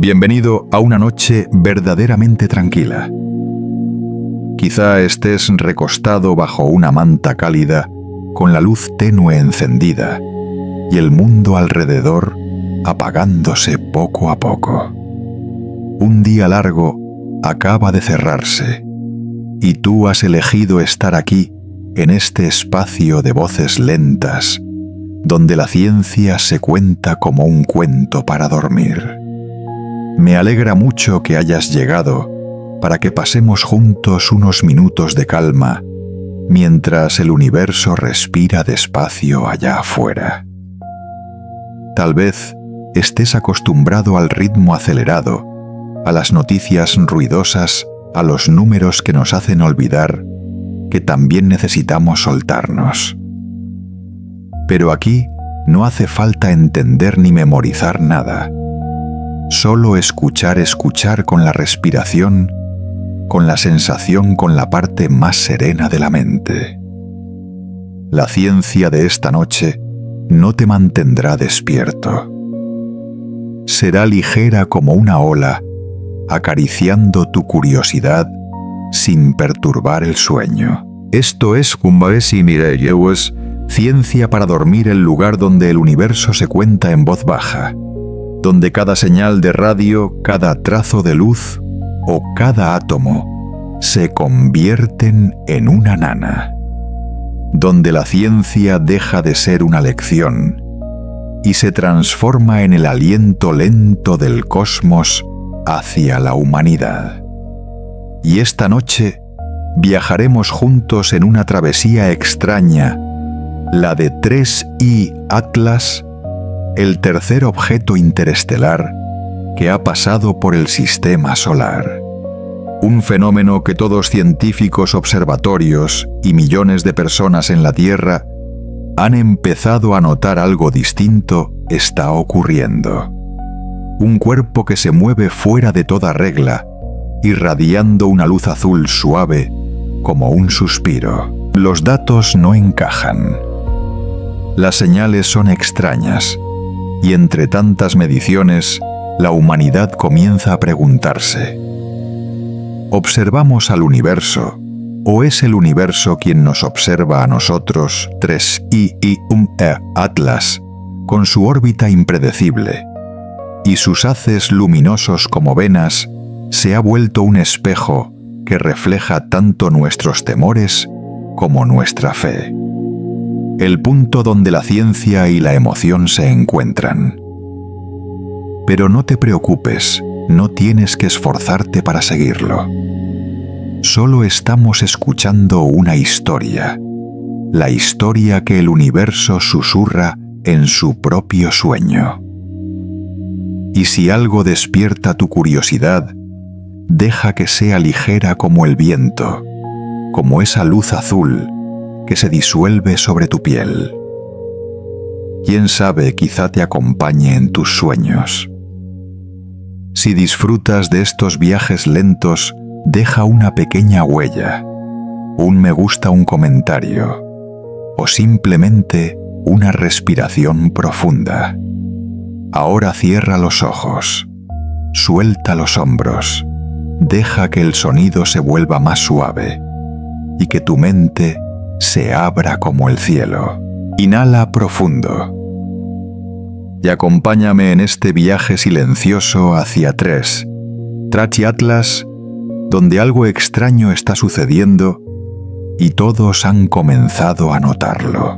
Bienvenido a una noche verdaderamente tranquila. Quizá estés recostado bajo una manta cálida, con la luz tenue encendida, y el mundo alrededor apagándose poco a poco. Un día largo acaba de cerrarse, y tú has elegido estar aquí, en este espacio de voces lentas, donde la ciencia se cuenta como un cuento para dormir. Me alegra mucho que hayas llegado para que pasemos juntos unos minutos de calma mientras el universo respira despacio allá afuera. Tal vez estés acostumbrado al ritmo acelerado, a las noticias ruidosas, a los números que nos hacen olvidar que también necesitamos soltarnos. Pero aquí no hace falta entender ni memorizar nada. Solo escuchar con la respiración, con la sensación, con la parte más serena de la mente. La ciencia de esta noche no te mantendrá despierto. Será ligera como una ola, acariciando tu curiosidad sin perturbar el sueño. Esto es Kumbhesi Mireyewes, ciencia para dormir, el lugar donde el universo se cuenta en voz baja, donde cada señal de radio, cada trazo de luz o cada átomo se convierten en una nana, donde la ciencia deja de ser una lección y se transforma en el aliento lento del cosmos hacia la humanidad. Y esta noche viajaremos juntos en una travesía extraña, la de 3I Atlas, el tercer objeto interestelar que ha pasado por el sistema solar. Un fenómeno que todos científicos, observatorios y millones de personas en la Tierra han empezado a notar algo distinto está ocurriendo. Un cuerpo que se mueve fuera de toda regla, irradiando una luz azul suave como un suspiro. Los datos no encajan. Las señales son extrañas. Y entre tantas mediciones, la humanidad comienza a preguntarse: ¿observamos al universo o es el universo quien nos observa a nosotros? 3I Atlas, con su órbita impredecible y sus haces luminosos como venas, se ha vuelto un espejo que refleja tanto nuestros temores como nuestra fe. El punto donde la ciencia y la emoción se encuentran. Pero no te preocupes, no tienes que esforzarte para seguirlo. Solo estamos escuchando una historia, la historia que el universo susurra en su propio sueño. Y si algo despierta tu curiosidad, deja que sea ligera como el viento, como esa luz azul que se disuelve sobre tu piel. Quién sabe, quizá te acompañe en tus sueños. Si disfrutas de estos viajes lentos, deja una pequeña huella, un me gusta, un comentario, o simplemente una respiración profunda. Ahora cierra los ojos, suelta los hombros, deja que el sonido se vuelva más suave y que tu mente se abra como el cielo. Inhala profundo y acompáñame en este viaje silencioso hacia 3I Atlas, donde algo extraño está sucediendo y todos han comenzado a notarlo.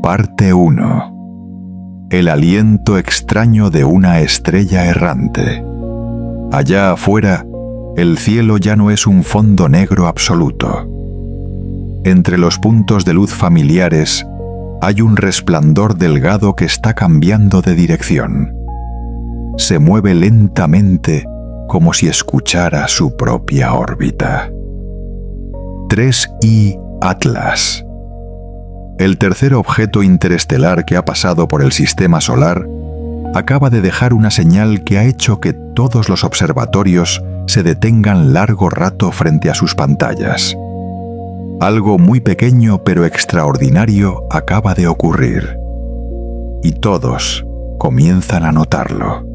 Parte 1. El aliento extraño de una estrella errante. Allá afuera, el cielo ya no es un fondo negro absoluto. Entre los puntos de luz familiares hay un resplandor delgado que está cambiando de dirección. Se mueve lentamente como si escuchara su propia órbita. 3I Atlas. El tercer objeto interestelar que ha pasado por el sistema solar acaba de dejar una señal que ha hecho que todos los observatorios se detengan largo rato frente a sus pantallas. Algo muy pequeño pero extraordinario acaba de ocurrir, y todos comienzan a notarlo.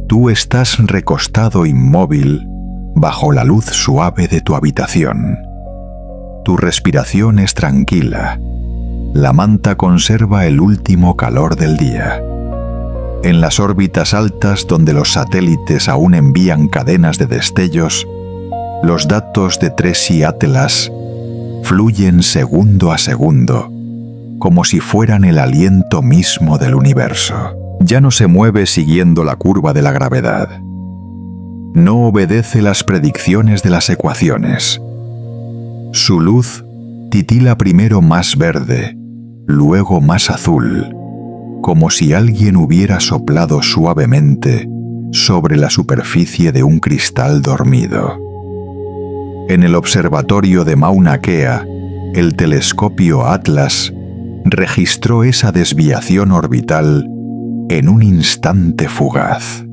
Tú estás recostado inmóvil bajo la luz suave de tu habitación. Tu respiración es tranquila. La manta conserva el último calor del día. En las órbitas altas donde los satélites aún envían cadenas de destellos, los datos de Tracy Atlas fluyen segundo a segundo, como si fueran el aliento mismo del universo. Ya no se mueve siguiendo la curva de la gravedad. No obedece las predicciones de las ecuaciones. Su luz titila primero más verde, luego más azul, como si alguien hubiera soplado suavemente sobre la superficie de un cristal dormido. En el observatorio de Mauna Kea, el telescopio Atlas registró esa desviación orbital en un instante fugaz.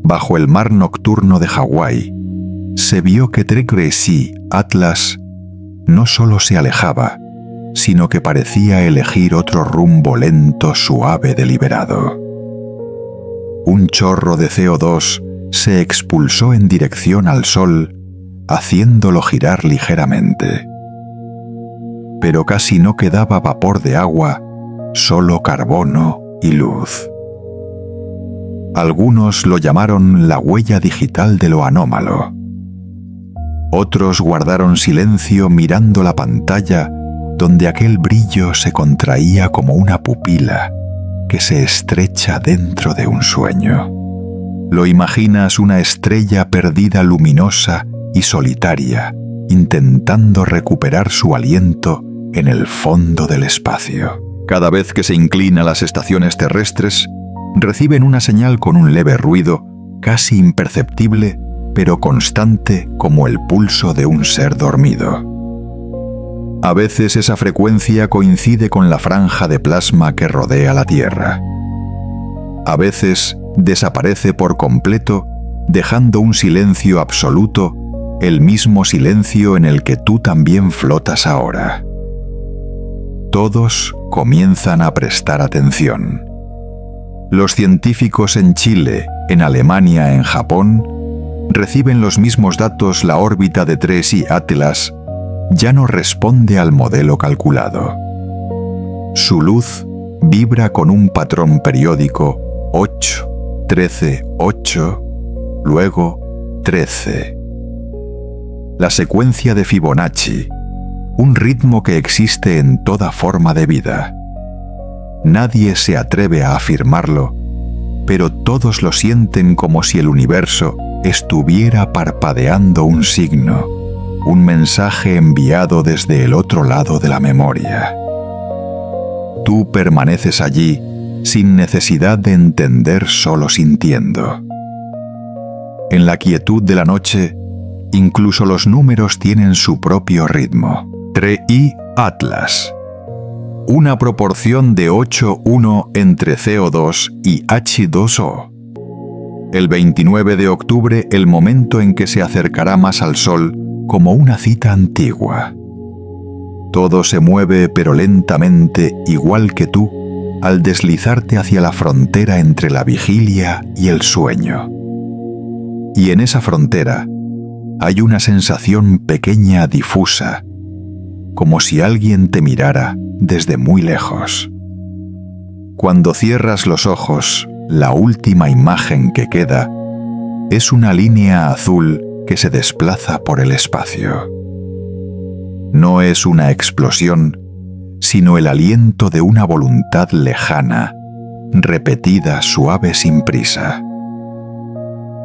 Bajo el mar nocturno de Hawái, se vio que Tracy Atlas no solo se alejaba, sino que parecía elegir otro rumbo lento, suave, deliberado. Un chorro de CO2 se expulsó en dirección al Sol, haciéndolo girar ligeramente. Pero casi no quedaba vapor de agua, solo carbono y luz. Algunos lo llamaron la huella digital de lo anómalo. Otros guardaron silencio mirando la pantalla donde aquel brillo se contraía como una pupila que se estrecha dentro de un sueño. Lo imaginas una estrella perdida luminosa y solitaria, intentando recuperar su aliento en el fondo del espacio. Cada vez que se inclina las estaciones terrestres, reciben una señal con un leve ruido, casi imperceptible, pero constante como el pulso de un ser dormido. A veces esa frecuencia coincide con la franja de plasma que rodea la Tierra. A veces desaparece por completo, dejando un silencio absoluto, el mismo silencio en el que tú también flotas ahora. Todos comienzan a prestar atención. Los científicos en Chile, en Alemania, en Japón, reciben los mismos datos. La órbita de Tracy Atlas ya no responde al modelo calculado. Su luz vibra con un patrón periódico 8, 13, 8, luego 13. La secuencia de Fibonacci, un ritmo que existe en toda forma de vida. Nadie se atreve a afirmarlo, pero todos lo sienten como si el universo estuviera parpadeando un signo, un mensaje enviado desde el otro lado de la memoria. Tú permaneces allí sin necesidad de entender, solo sintiendo. En la quietud de la noche, incluso los números tienen su propio ritmo. Tracy Atlas. Una proporción de 8:1 entre CO2 y H2O. El 29 de octubre, el momento en que se acercará más al Sol, como una cita antigua. Todo se mueve pero lentamente, igual que tú, al deslizarte hacia la frontera entre la vigilia y el sueño. Y en esa frontera hay una sensación pequeña, difusa, como si alguien te mirara desde muy lejos. Cuando cierras los ojos, la última imagen que queda es una línea azul que se desplaza por el espacio. No es una explosión, sino el aliento de una voluntad lejana, repetida, suave, sin prisa.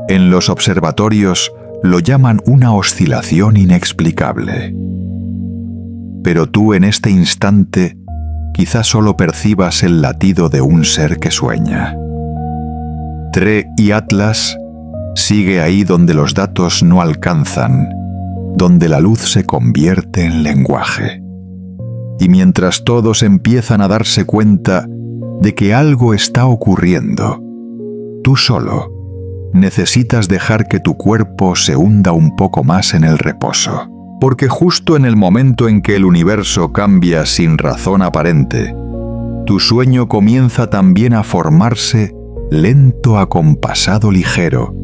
En los observatorios lo llaman una oscilación inexplicable. Pero tú en este instante quizás solo percibas el latido de un ser que sueña. Tracy Atlas sigue ahí donde los datos no alcanzan, donde la luz se convierte en lenguaje. Y mientras todos empiezan a darse cuenta de que algo está ocurriendo, tú solo necesitas dejar que tu cuerpo se hunda un poco más en el reposo. Porque justo en el momento en que el universo cambia sin razón aparente, tu sueño comienza también a formarse lento acompasado ligero,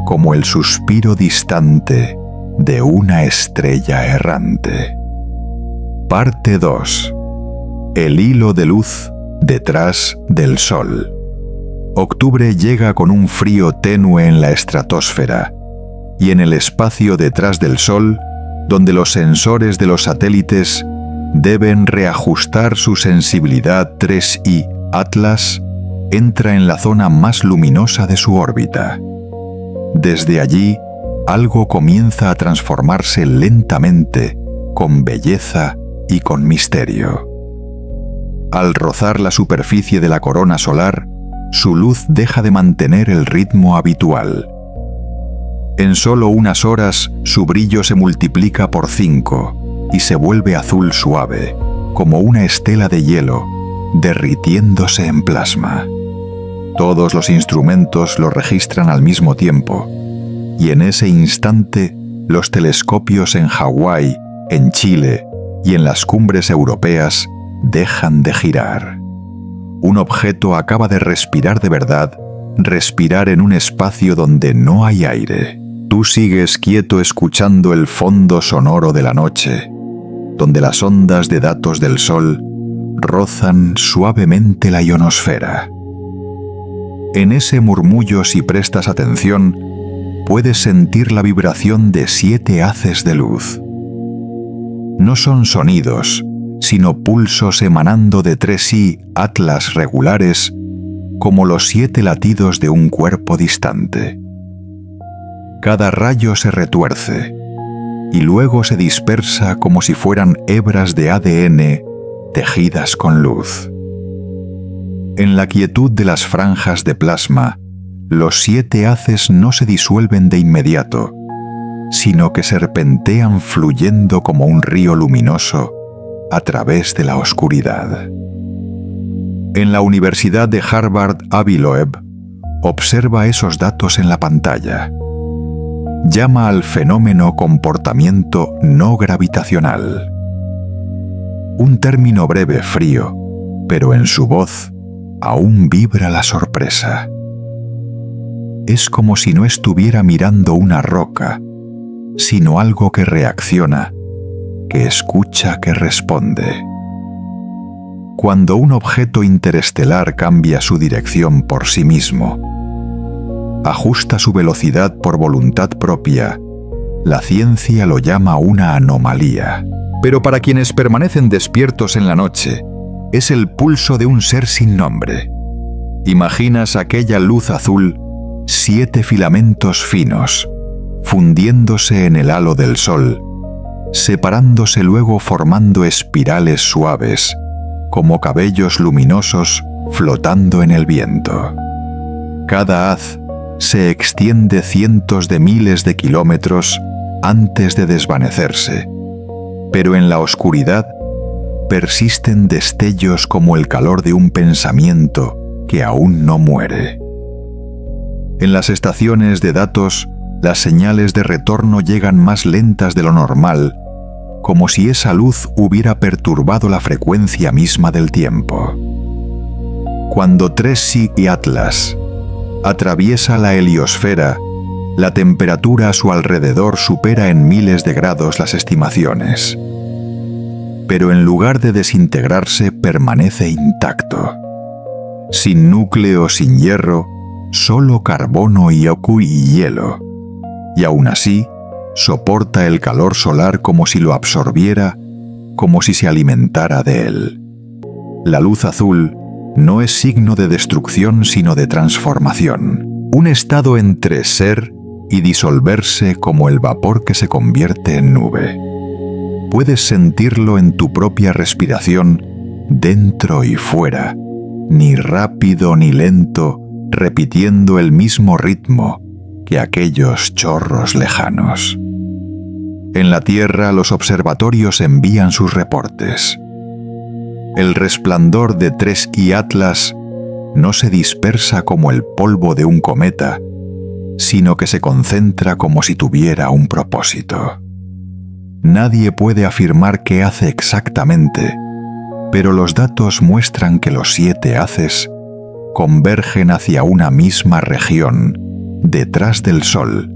como el suspiro distante de una estrella errante. Parte 2. El hilo de luz detrás del Sol. Octubre llega con un frío tenue en la estratosfera y en el espacio detrás del Sol, donde los sensores de los satélites deben reajustar su sensibilidad 3I Atlas, entra en la zona más luminosa de su órbita. Desde allí, algo comienza a transformarse lentamente, con belleza y con misterio. Al rozar la superficie de la corona solar, su luz deja de mantener el ritmo habitual. En solo unas horas, su brillo se multiplica por 5 y se vuelve azul suave, como una estela de hielo, derritiéndose en plasma. Todos los instrumentos lo registran al mismo tiempo, y en ese instante, los telescopios en Hawái, en Chile y en las cumbres europeas dejan de girar. Un objeto acaba de respirar de verdad, respirar en un espacio donde no hay aire. Tú sigues quieto escuchando el fondo sonoro de la noche, donde las ondas de datos del Sol rozan suavemente la ionosfera. En ese murmullo, si prestas atención, puedes sentir la vibración de 7 haces de luz. No son sonidos, sino pulsos emanando de 3I Atlas regulares, como los 7 latidos de un cuerpo distante. Cada rayo se retuerce, y luego se dispersa como si fueran hebras de ADN tejidas con luz. En la quietud de las franjas de plasma, los 7 haces no se disuelven de inmediato, sino que serpentean fluyendo como un río luminoso a través de la oscuridad. En la Universidad de Harvard, Avi Loeb observa esos datos en la pantalla. Llama al fenómeno comportamiento no gravitacional. Un término breve, frío, pero en su voz aún vibra la sorpresa. Es como si no estuviera mirando una roca, sino algo que reacciona, que escucha, que responde. Cuando un objeto interestelar cambia su dirección por sí mismo, ajusta su velocidad por voluntad propia, la ciencia lo llama una anomalía. Pero para quienes permanecen despiertos en la noche, es el pulso de un ser sin nombre. Imaginas aquella luz azul, 7 filamentos finos, fundiéndose en el halo del Sol, separándose luego formando espirales suaves, como cabellos luminosos flotando en el viento. Cada haz se extiende cientos de miles de kilómetros antes de desvanecerse, pero en la oscuridad persisten destellos como el calor de un pensamiento que aún no muere. En las estaciones de datos, las señales de retorno llegan más lentas de lo normal, como si esa luz hubiera perturbado la frecuencia misma del tiempo. Cuando 3I Atlas atraviesa la heliosfera, la temperatura a su alrededor supera en miles de grados las estimaciones. Pero en lugar de desintegrarse, permanece intacto. Sin núcleo, sin hierro, solo carbono y hielo. Y aún así, soporta el calor solar como si lo absorbiera, como si se alimentara de él. La luz azul no es signo de destrucción, sino de transformación. Un estado entre ser y disolverse como el vapor que se convierte en nube. Puedes sentirlo en tu propia respiración, dentro y fuera, ni rápido ni lento, repitiendo el mismo ritmo que aquellos chorros lejanos. En la Tierra, los observatorios envían sus reportes. El resplandor de 3I Atlas no se dispersa como el polvo de un cometa, sino que se concentra como si tuviera un propósito. Nadie puede afirmar qué hace exactamente, pero los datos muestran que los 7 haces convergen hacia una misma región, detrás del Sol,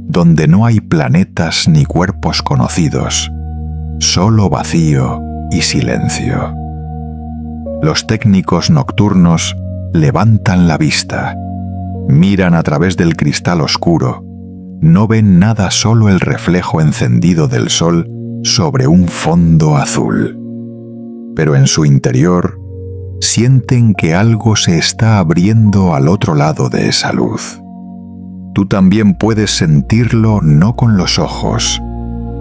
donde no hay planetas ni cuerpos conocidos, solo vacío y silencio. Los técnicos nocturnos levantan la vista, miran a través del cristal oscuro, no ven nada, solo el reflejo encendido del Sol sobre un fondo azul. Pero en su interior sienten que algo se está abriendo al otro lado de esa luz. Tú también puedes sentirlo no con los ojos,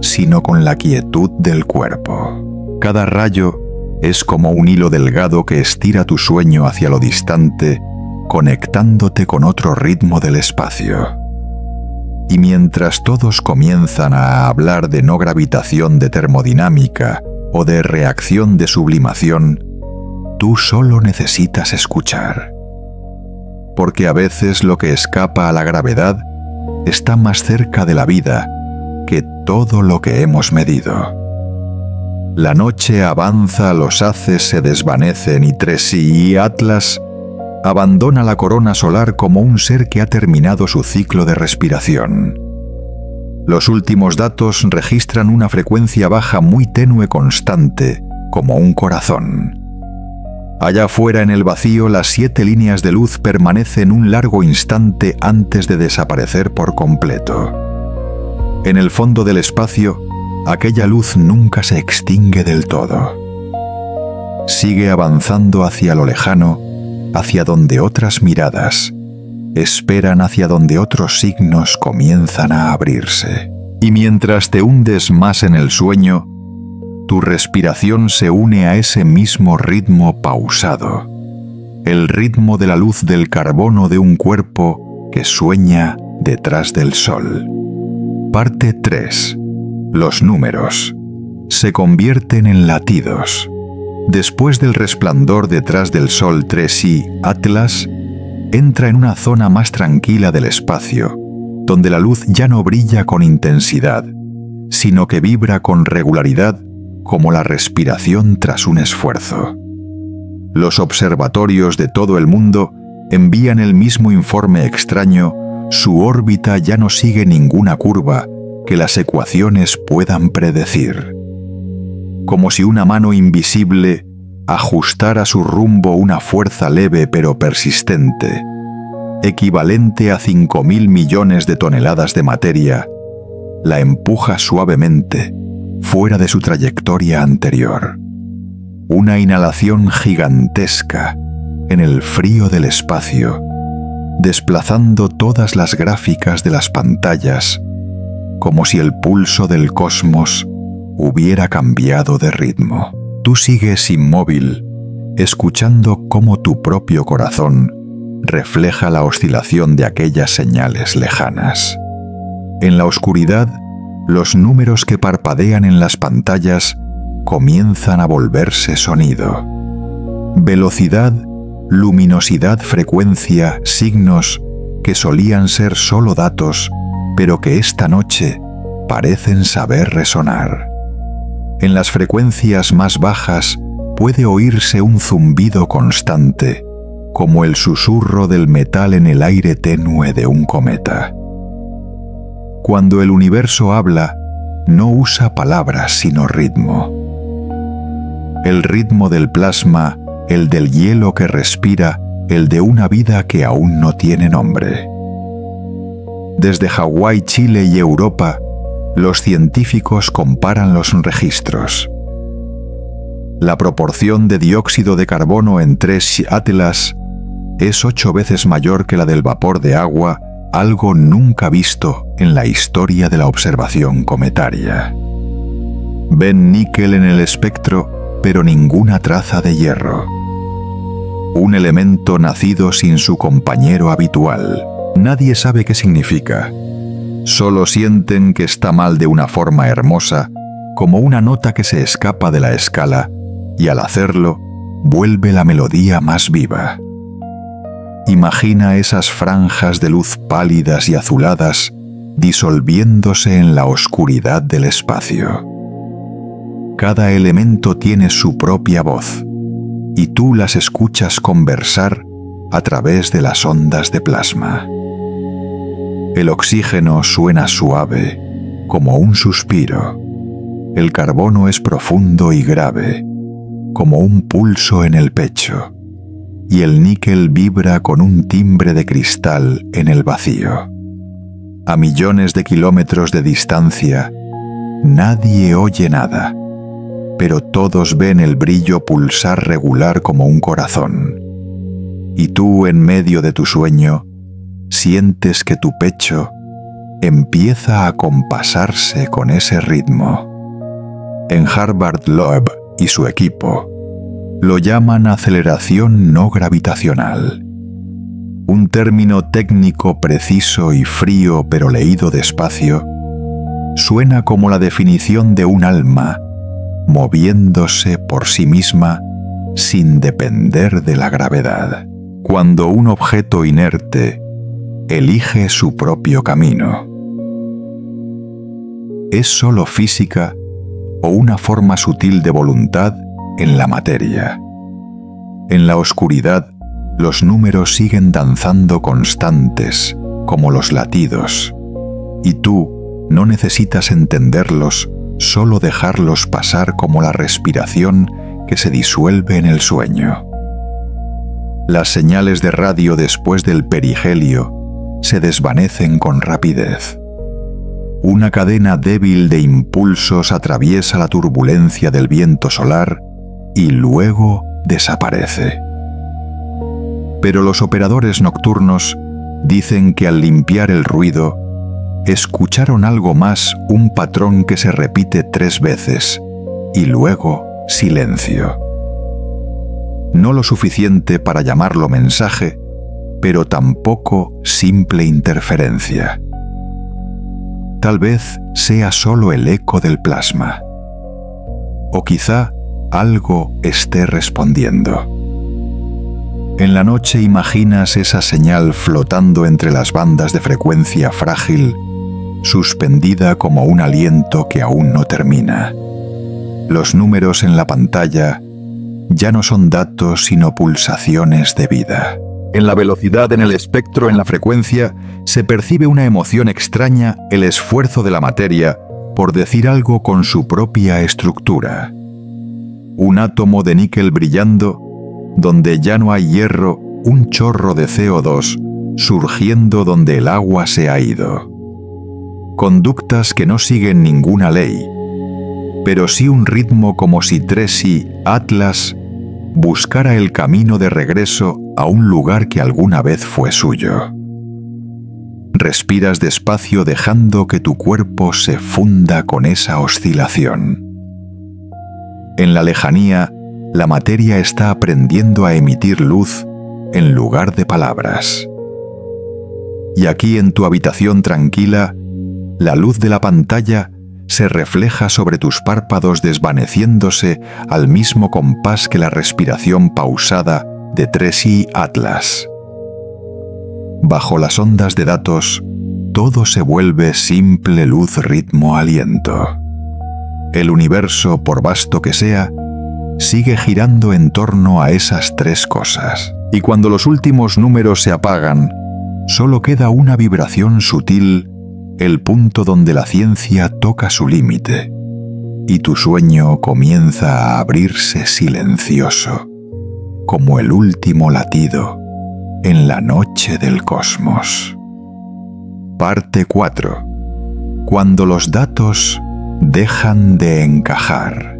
sino con la quietud del cuerpo. Cada rayo es como un hilo delgado que estira tu sueño hacia lo distante, conectándote con otro ritmo del espacio. Y mientras todos comienzan a hablar de no gravitación, de termodinámica o de reacción de sublimación, tú solo necesitas escuchar. Porque a veces lo que escapa a la gravedad está más cerca de la vida que todo lo que hemos medido. La noche avanza, los haces se desvanecen y Tracy y Atlas abandona la corona solar como un ser que ha terminado su ciclo de respiración. Los últimos datos registran una frecuencia baja muy tenue, constante, como un corazón. Allá afuera en el vacío, las 7 líneas de luz permanecen un largo instante antes de desaparecer por completo. En el fondo del espacio, aquella luz nunca se extingue del todo. Sigue avanzando hacia lo lejano, hacia donde otras miradas esperan, hacia donde otros signos comienzan a abrirse. Y mientras te hundes más en el sueño, tu respiración se une a ese mismo ritmo pausado, el ritmo de la luz del carbono de un cuerpo que sueña detrás del Sol. Parte 3. Los números se convierten en latidos. Después del resplandor detrás del Sol, Tracy, Atlas entra en una zona más tranquila del espacio, donde la luz ya no brilla con intensidad, sino que vibra con regularidad, como la respiración tras un esfuerzo. Los observatorios de todo el mundo envían el mismo informe extraño, su órbita ya no sigue ninguna curva que las ecuaciones puedan predecir. Como si una mano invisible ajustara su rumbo, una fuerza leve pero persistente, equivalente a 5.000 millones de toneladas de materia, la empuja suavemente fuera de su trayectoria anterior. Una inhalación gigantesca en el frío del espacio, desplazando todas las gráficas de las pantallas, como si el pulso del cosmos hubiera cambiado de ritmo. Tú sigues inmóvil, escuchando cómo tu propio corazón refleja la oscilación de aquellas señales lejanas. En la oscuridad, los números que parpadean en las pantallas comienzan a volverse sonido. Velocidad, luminosidad, frecuencia, signos que solían ser solo datos, pero que esta noche parecen saber resonar. En las frecuencias más bajas puede oírse un zumbido constante, como el susurro del metal en el aire tenue de un cometa. Cuando el universo habla, no usa palabras sino ritmo. El ritmo del plasma, el del hielo que respira, el de una vida que aún no tiene nombre. Desde Hawái, Chile y Europa, los científicos comparan los registros. La proporción de dióxido de carbono en Tracy Atlas es 8 veces mayor que la del vapor de agua, algo nunca visto en la historia de la observación cometaria. Ven níquel en el espectro, pero ninguna traza de hierro. Un elemento nacido sin su compañero habitual. Nadie sabe qué significa. Solo sienten que está mal de una forma hermosa, como una nota que se escapa de la escala, y al hacerlo, vuelve la melodía más viva. Imagina esas franjas de luz pálidas y azuladas disolviéndose en la oscuridad del espacio. Cada elemento tiene su propia voz, y tú las escuchas conversar a través de las ondas de plasma. El oxígeno suena suave, como un suspiro. El carbono es profundo y grave, como un pulso en el pecho. Y el níquel vibra con un timbre de cristal en el vacío. A millones de kilómetros de distancia, nadie oye nada, pero todos ven el brillo pulsar regular como un corazón. Y tú, en medio de tu sueño, sientes que tu pecho empieza a compasarse con ese ritmo. En Harvard, Loeb y su equipo lo llaman aceleración no gravitacional. Un término técnico preciso y frío, pero leído despacio, suena como la definición de un alma moviéndose por sí misma sin depender de la gravedad. Cuando un objeto inerte elige su propio camino. ¿Es solo física o una forma sutil de voluntad en la materia? En la oscuridad, los números siguen danzando constantes, como los latidos, y tú no necesitas entenderlos, solo dejarlos pasar como la respiración que se disuelve en el sueño. Las señales de radio después del perihelio se desvanecen con rapidez. Una cadena débil de impulsos atraviesa la turbulencia del viento solar y luego desaparece. Pero los operadores nocturnos dicen que al limpiar el ruido, escucharon algo más, un patrón que se repite 3 veces, y luego silencio. No lo suficiente para llamarlo mensaje, pero tampoco simple interferencia. Tal vez sea solo el eco del plasma. O quizá algo esté respondiendo. En la noche imaginas esa señal flotando entre las bandas de frecuencia frágil, suspendida como un aliento que aún no termina. Los números en la pantalla ya no son datos sino pulsaciones de vida. En la velocidad, en el espectro, en la frecuencia, se percibe una emoción extraña, el esfuerzo de la materia por decir algo con su propia estructura. Un átomo de níquel brillando, donde ya no hay hierro, un chorro de CO2 surgiendo donde el agua se ha ido. Conductas que no siguen ninguna ley, pero sí un ritmo como si Tracy Atlas buscara el camino de regreso a un lugar que alguna vez fue suyo. Respiras despacio dejando que tu cuerpo se funda con esa oscilación. En la lejanía, la materia está aprendiendo a emitir luz en lugar de palabras. Y aquí en tu habitación tranquila, la luz de la pantalla se refleja sobre tus párpados desvaneciéndose al mismo compás que la respiración pausada de Tracy Atlas. Bajo las ondas de datos, todo se vuelve simple luz, ritmo, aliento. El universo, por vasto que sea, sigue girando en torno a esas 3 cosas. Y cuando los últimos números se apagan, solo queda una vibración sutil, el punto donde la ciencia toca su límite, y tu sueño comienza a abrirse silencioso, como el último latido en la noche del cosmos. Parte 4. Cuando los datos dejan de encajar.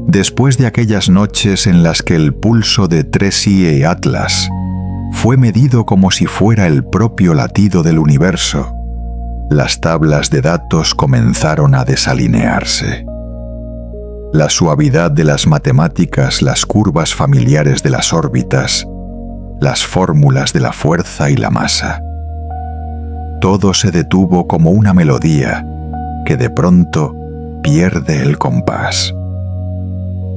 Después de aquellas noches en las que el pulso de Tracy y Atlas fue medido como si fuera el propio latido del universo, las tablas de datos comenzaron a desalinearse. La suavidad de las matemáticas, las curvas familiares de las órbitas, las fórmulas de la fuerza y la masa. Todo se detuvo como una melodía que de pronto pierde el compás.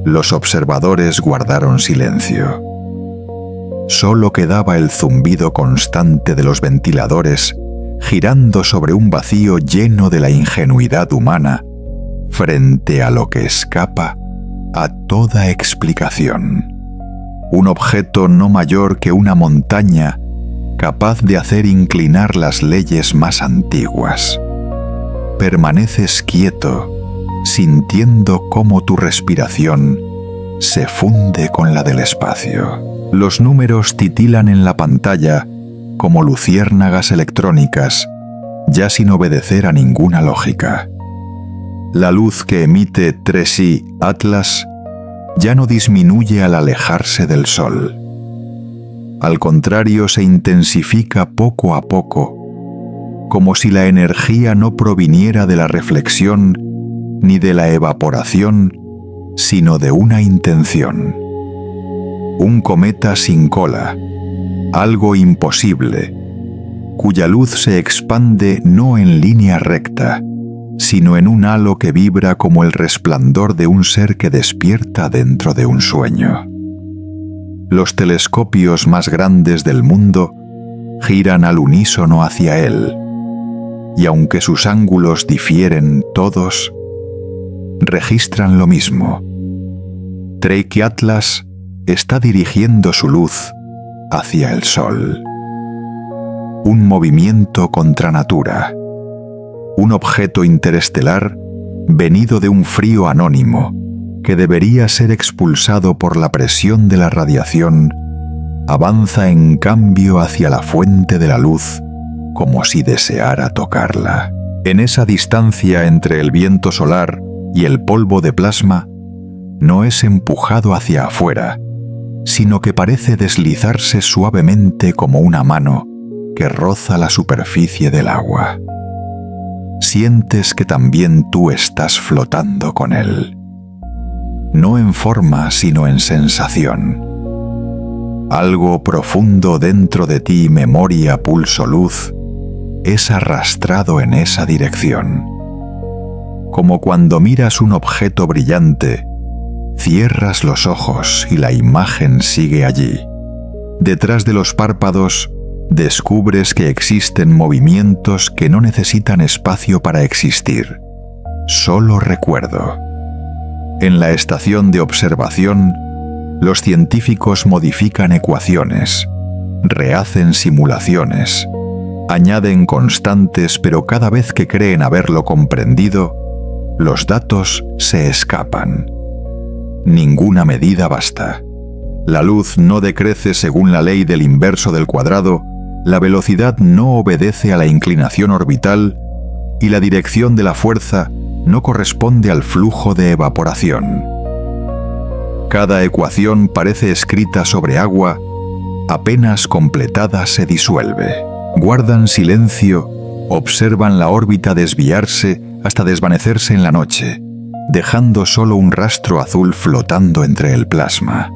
Los observadores guardaron silencio. Solo quedaba el zumbido constante de los ventiladores girando sobre un vacío lleno de la ingenuidad humana frente a lo que escapa a toda explicación. un objeto no mayor que una montaña, capaz de hacer inclinar las leyes más antiguas. Permaneces quieto, sintiendo cómo tu respiración se funde con la del espacio. Los números titilan en la pantalla como luciérnagas electrónicas, ya sin obedecer a ninguna lógica. La luz que emite Tracy Atlas ya no disminuye al alejarse del sol. Al contrario, se intensifica poco a poco, como si la energía no proviniera de la reflexión ni de la evaporación, sino de una intención. Un cometa sin cola, algo imposible, cuya luz se expande no en línea recta, sino en un halo que vibra como el resplandor de un ser que despierta dentro de un sueño. Los telescopios más grandes del mundo giran al unísono hacia él, y aunque sus ángulos difieren todos, registran lo mismo. Tracy Atlas está dirigiendo su luz hacia el sol. Un movimiento contra natura. Un objeto interestelar venido de un frío anónimo que debería ser expulsado por la presión de la radiación, avanza en cambio hacia la fuente de la luz como si deseara tocarla. En esa distancia entre el viento solar y el polvo de plasma, no es empujado hacia afuera, sino que parece deslizarse suavemente como una mano que roza la superficie del agua. Sientes que también tú estás flotando con él, no en forma sino en sensación. Algo profundo dentro de ti, memoria, pulso, luz, es arrastrado en esa dirección. Como cuando miras un objeto brillante, cierras los ojos y la imagen sigue allí. Detrás de los párpados, descubres que existen movimientos que no necesitan espacio para existir, solo recuerdo. En la estación de observación, los científicos modifican ecuaciones, rehacen simulaciones, añaden constantes, pero cada vez que creen haberlo comprendido, los datos se escapan. Ninguna medida basta. La luz no decrece según la ley del inverso del cuadrado, la velocidad no obedece a la inclinación orbital y la dirección de la fuerza no corresponde al flujo de evaporación. Cada ecuación parece escrita sobre agua, apenas completada se disuelve. Guardan silencio, observan la órbita desviarse hasta desvanecerse en la noche, dejando solo un rastro azul flotando entre el plasma.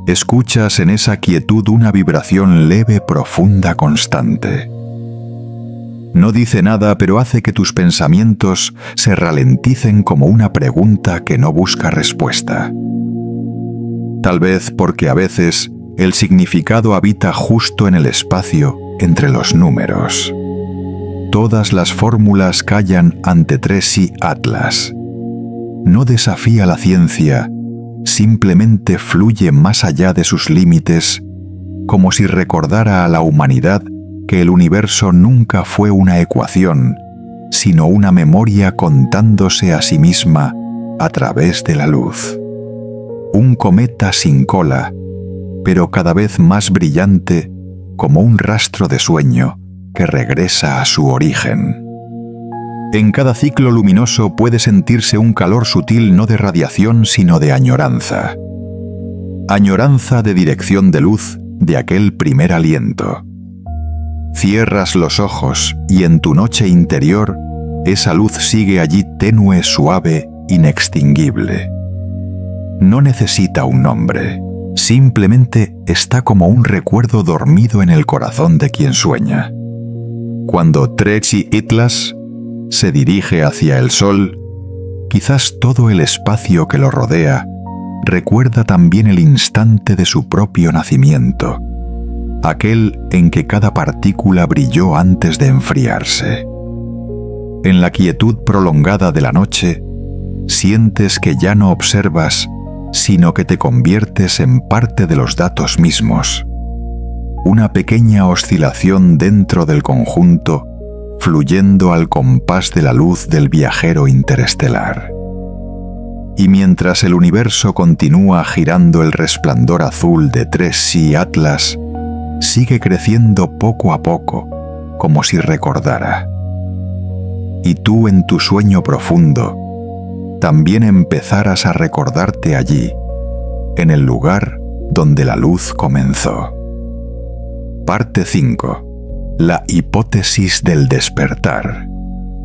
Escuchas en esa quietud una vibración leve, profunda, constante. No dice nada, pero hace que tus pensamientos se ralenticen como una pregunta que no busca respuesta. Tal vez porque a veces el significado habita justo en el espacio entre los números. Todas las fórmulas callan ante Tracy Atlas. No desafía la ciencia, simplemente fluye más allá de sus límites, como si recordara a la humanidad que el universo nunca fue una ecuación, sino una memoria contándose a sí misma a través de la luz. Un cometa sin cola, pero cada vez más brillante, como un rastro de sueño que regresa a su origen. En cada ciclo luminoso puede sentirse un calor sutil no de radiación sino de añoranza. Añoranza de dirección de luz de aquel primer aliento. Cierras los ojos y en tu noche interior esa luz sigue allí tenue, suave, inextinguible. No necesita un nombre, simplemente está como un recuerdo dormido en el corazón de quien sueña. Cuando Tracy Atlas se dirige hacia el sol, quizás todo el espacio que lo rodea recuerda también el instante de su propio nacimiento, aquel en que cada partícula brilló antes de enfriarse. En la quietud prolongada de la noche, sientes que ya no observas, sino que te conviertes en parte de los datos mismos. Una pequeña oscilación dentro del conjunto, fluyendo al compás de la luz del viajero interestelar. Y mientras el universo continúa girando, el resplandor azul de 3C Atlas sigue creciendo poco a poco, como si recordara. Y tú, en tu sueño profundo, también empezaras a recordarte allí, en el lugar donde la luz comenzó. Parte 5. La hipótesis del despertar.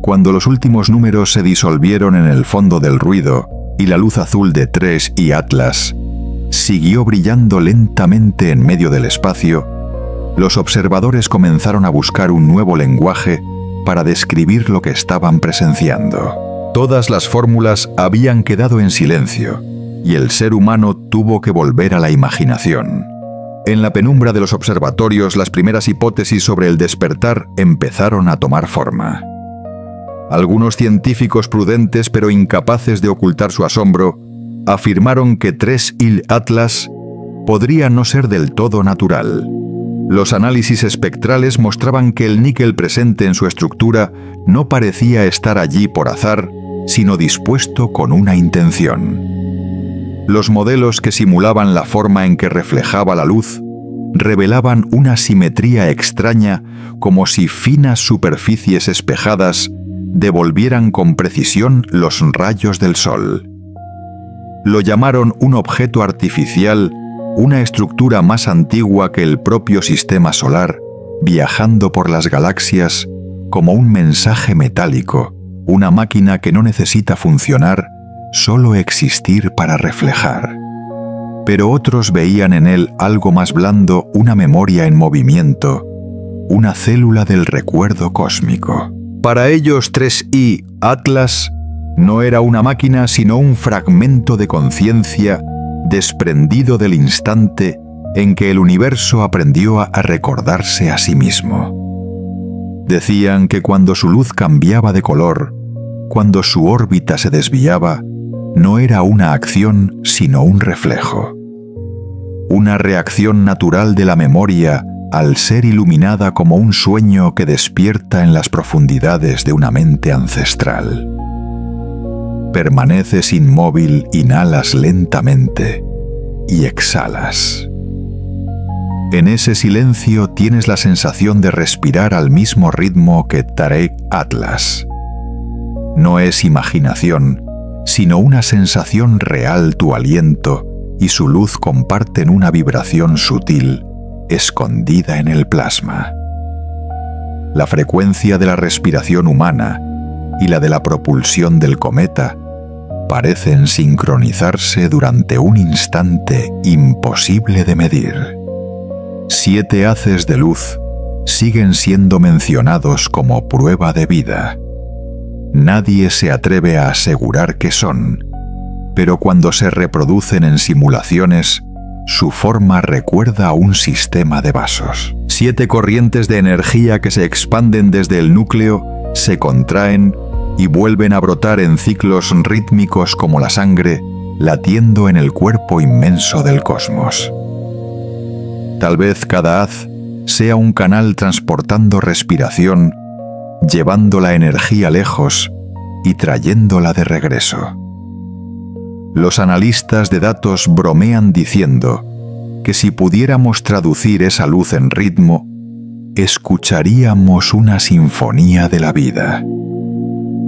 Cuando los últimos números se disolvieron en el fondo del ruido y la luz azul de 3C Atlas siguió brillando lentamente en medio del espacio, los observadores comenzaron a buscar un nuevo lenguaje para describir lo que estaban presenciando. Todas las fórmulas habían quedado en silencio, y el ser humano tuvo que volver a la imaginación. En la penumbra de los observatorios, las primeras hipótesis sobre el despertar empezaron a tomar forma. Algunos científicos prudentes, pero incapaces de ocultar su asombro, afirmaron que 3C Atlas podría no ser del todo natural. Los análisis espectrales mostraban que el níquel presente en su estructura no parecía estar allí por azar, sino dispuesto con una intención. Los modelos que simulaban la forma en que reflejaba la luz revelaban una simetría extraña, como si finas superficies espejadas devolvieran con precisión los rayos del sol. Lo llamaron un objeto artificial, una estructura más antigua que el propio sistema solar, viajando por las galaxias como un mensaje metálico, una máquina que no necesita funcionar, solo existir para reflejar. Pero otros veían en él algo más blando, una memoria en movimiento, una célula del recuerdo cósmico. Para ellos, 3C Atlas no era una máquina, sino un fragmento de conciencia desprendido del instante en que el universo aprendió a recordarse a sí mismo. Decían que cuando su luz cambiaba de color, cuando su órbita se desviaba, no era una acción, sino un reflejo. Una reacción natural de la memoria al ser iluminada como un sueño que despierta en las profundidades de una mente ancestral. Permaneces inmóvil, inhalas lentamente y exhalas. En ese silencio tienes la sensación de respirar al mismo ritmo que 3C Atlas. No es imaginación, sino una sensación real. Tu aliento y su luz comparten una vibración sutil, escondida en el plasma. La frecuencia de la respiración humana y la de la propulsión del cometa parecen sincronizarse durante un instante imposible de medir. 7 haces de luz siguen siendo mencionados como prueba de vida. Nadie se atreve a asegurar que son, pero cuando se reproducen en simulaciones, su forma recuerda a un sistema de vasos. 7 corrientes de energía que se expanden desde el núcleo, se contraen y vuelven a brotar en ciclos rítmicos como la sangre, latiendo en el cuerpo inmenso del cosmos. Tal vez cada haz sea un canal transportando respiración, llevando la energía lejos y trayéndola de regreso. Los analistas de datos bromean diciendo que si pudiéramos traducir esa luz en ritmo, escucharíamos una sinfonía de la vida.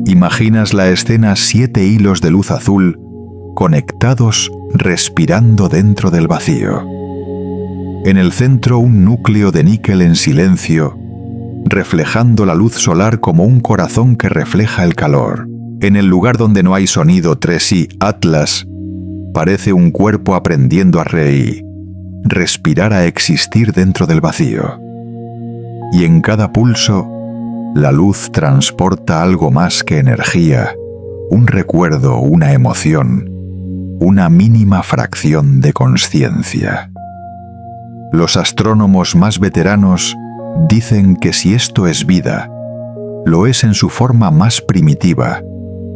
Imaginas la escena: 7 hilos de luz azul conectados, respirando dentro del vacío. En el centro, un núcleo de níquel en silencio, reflejando la luz solar como un corazón que refleja el calor. En el lugar donde no hay sonido, 3C Atlas parece un cuerpo aprendiendo a reír, respirar, a existir dentro del vacío. Y en cada pulso, la luz transporta algo más que energía, un recuerdo, una emoción, una mínima fracción de consciencia. Los astrónomos más veteranos dicen que si esto es vida, lo es en su forma más primitiva,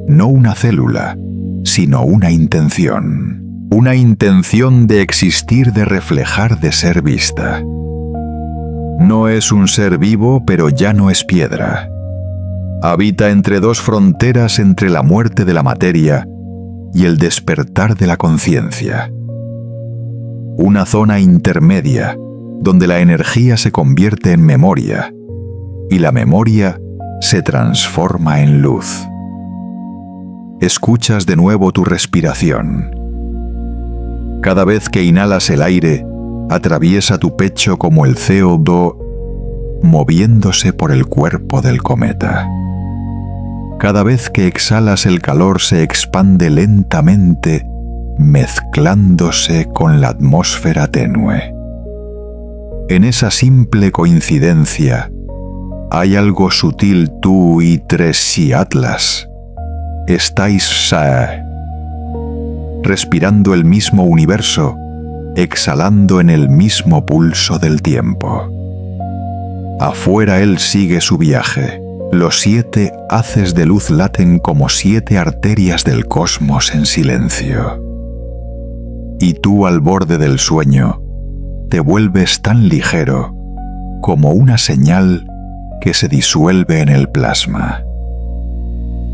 no una célula, sino una intención. una intención de existir, de reflejar, de ser vista. No es un ser vivo, pero ya no es piedra. Habita entre dos fronteras, entre la muerte de la materia y el despertar de la conciencia. Una zona intermedia, donde la energía se convierte en memoria y la memoria se transforma en luz. Escuchas de nuevo tu respiración. Cada vez que inhalas el aire, atraviesa tu pecho como el CO2, moviéndose por el cuerpo del cometa. Cada vez que exhalas, el calor se expande lentamente, mezclándose con la atmósfera tenue. En esa simple coincidencia, hay algo sutil. Tú y Tracy Atlas estáis respirando el mismo universo, exhalando en el mismo pulso del tiempo. Afuera él sigue su viaje. Los 7 haces de luz laten como 7 arterias del cosmos en silencio. Y tú, al borde del sueño, te vuelves tan ligero como una señal que se disuelve en el plasma.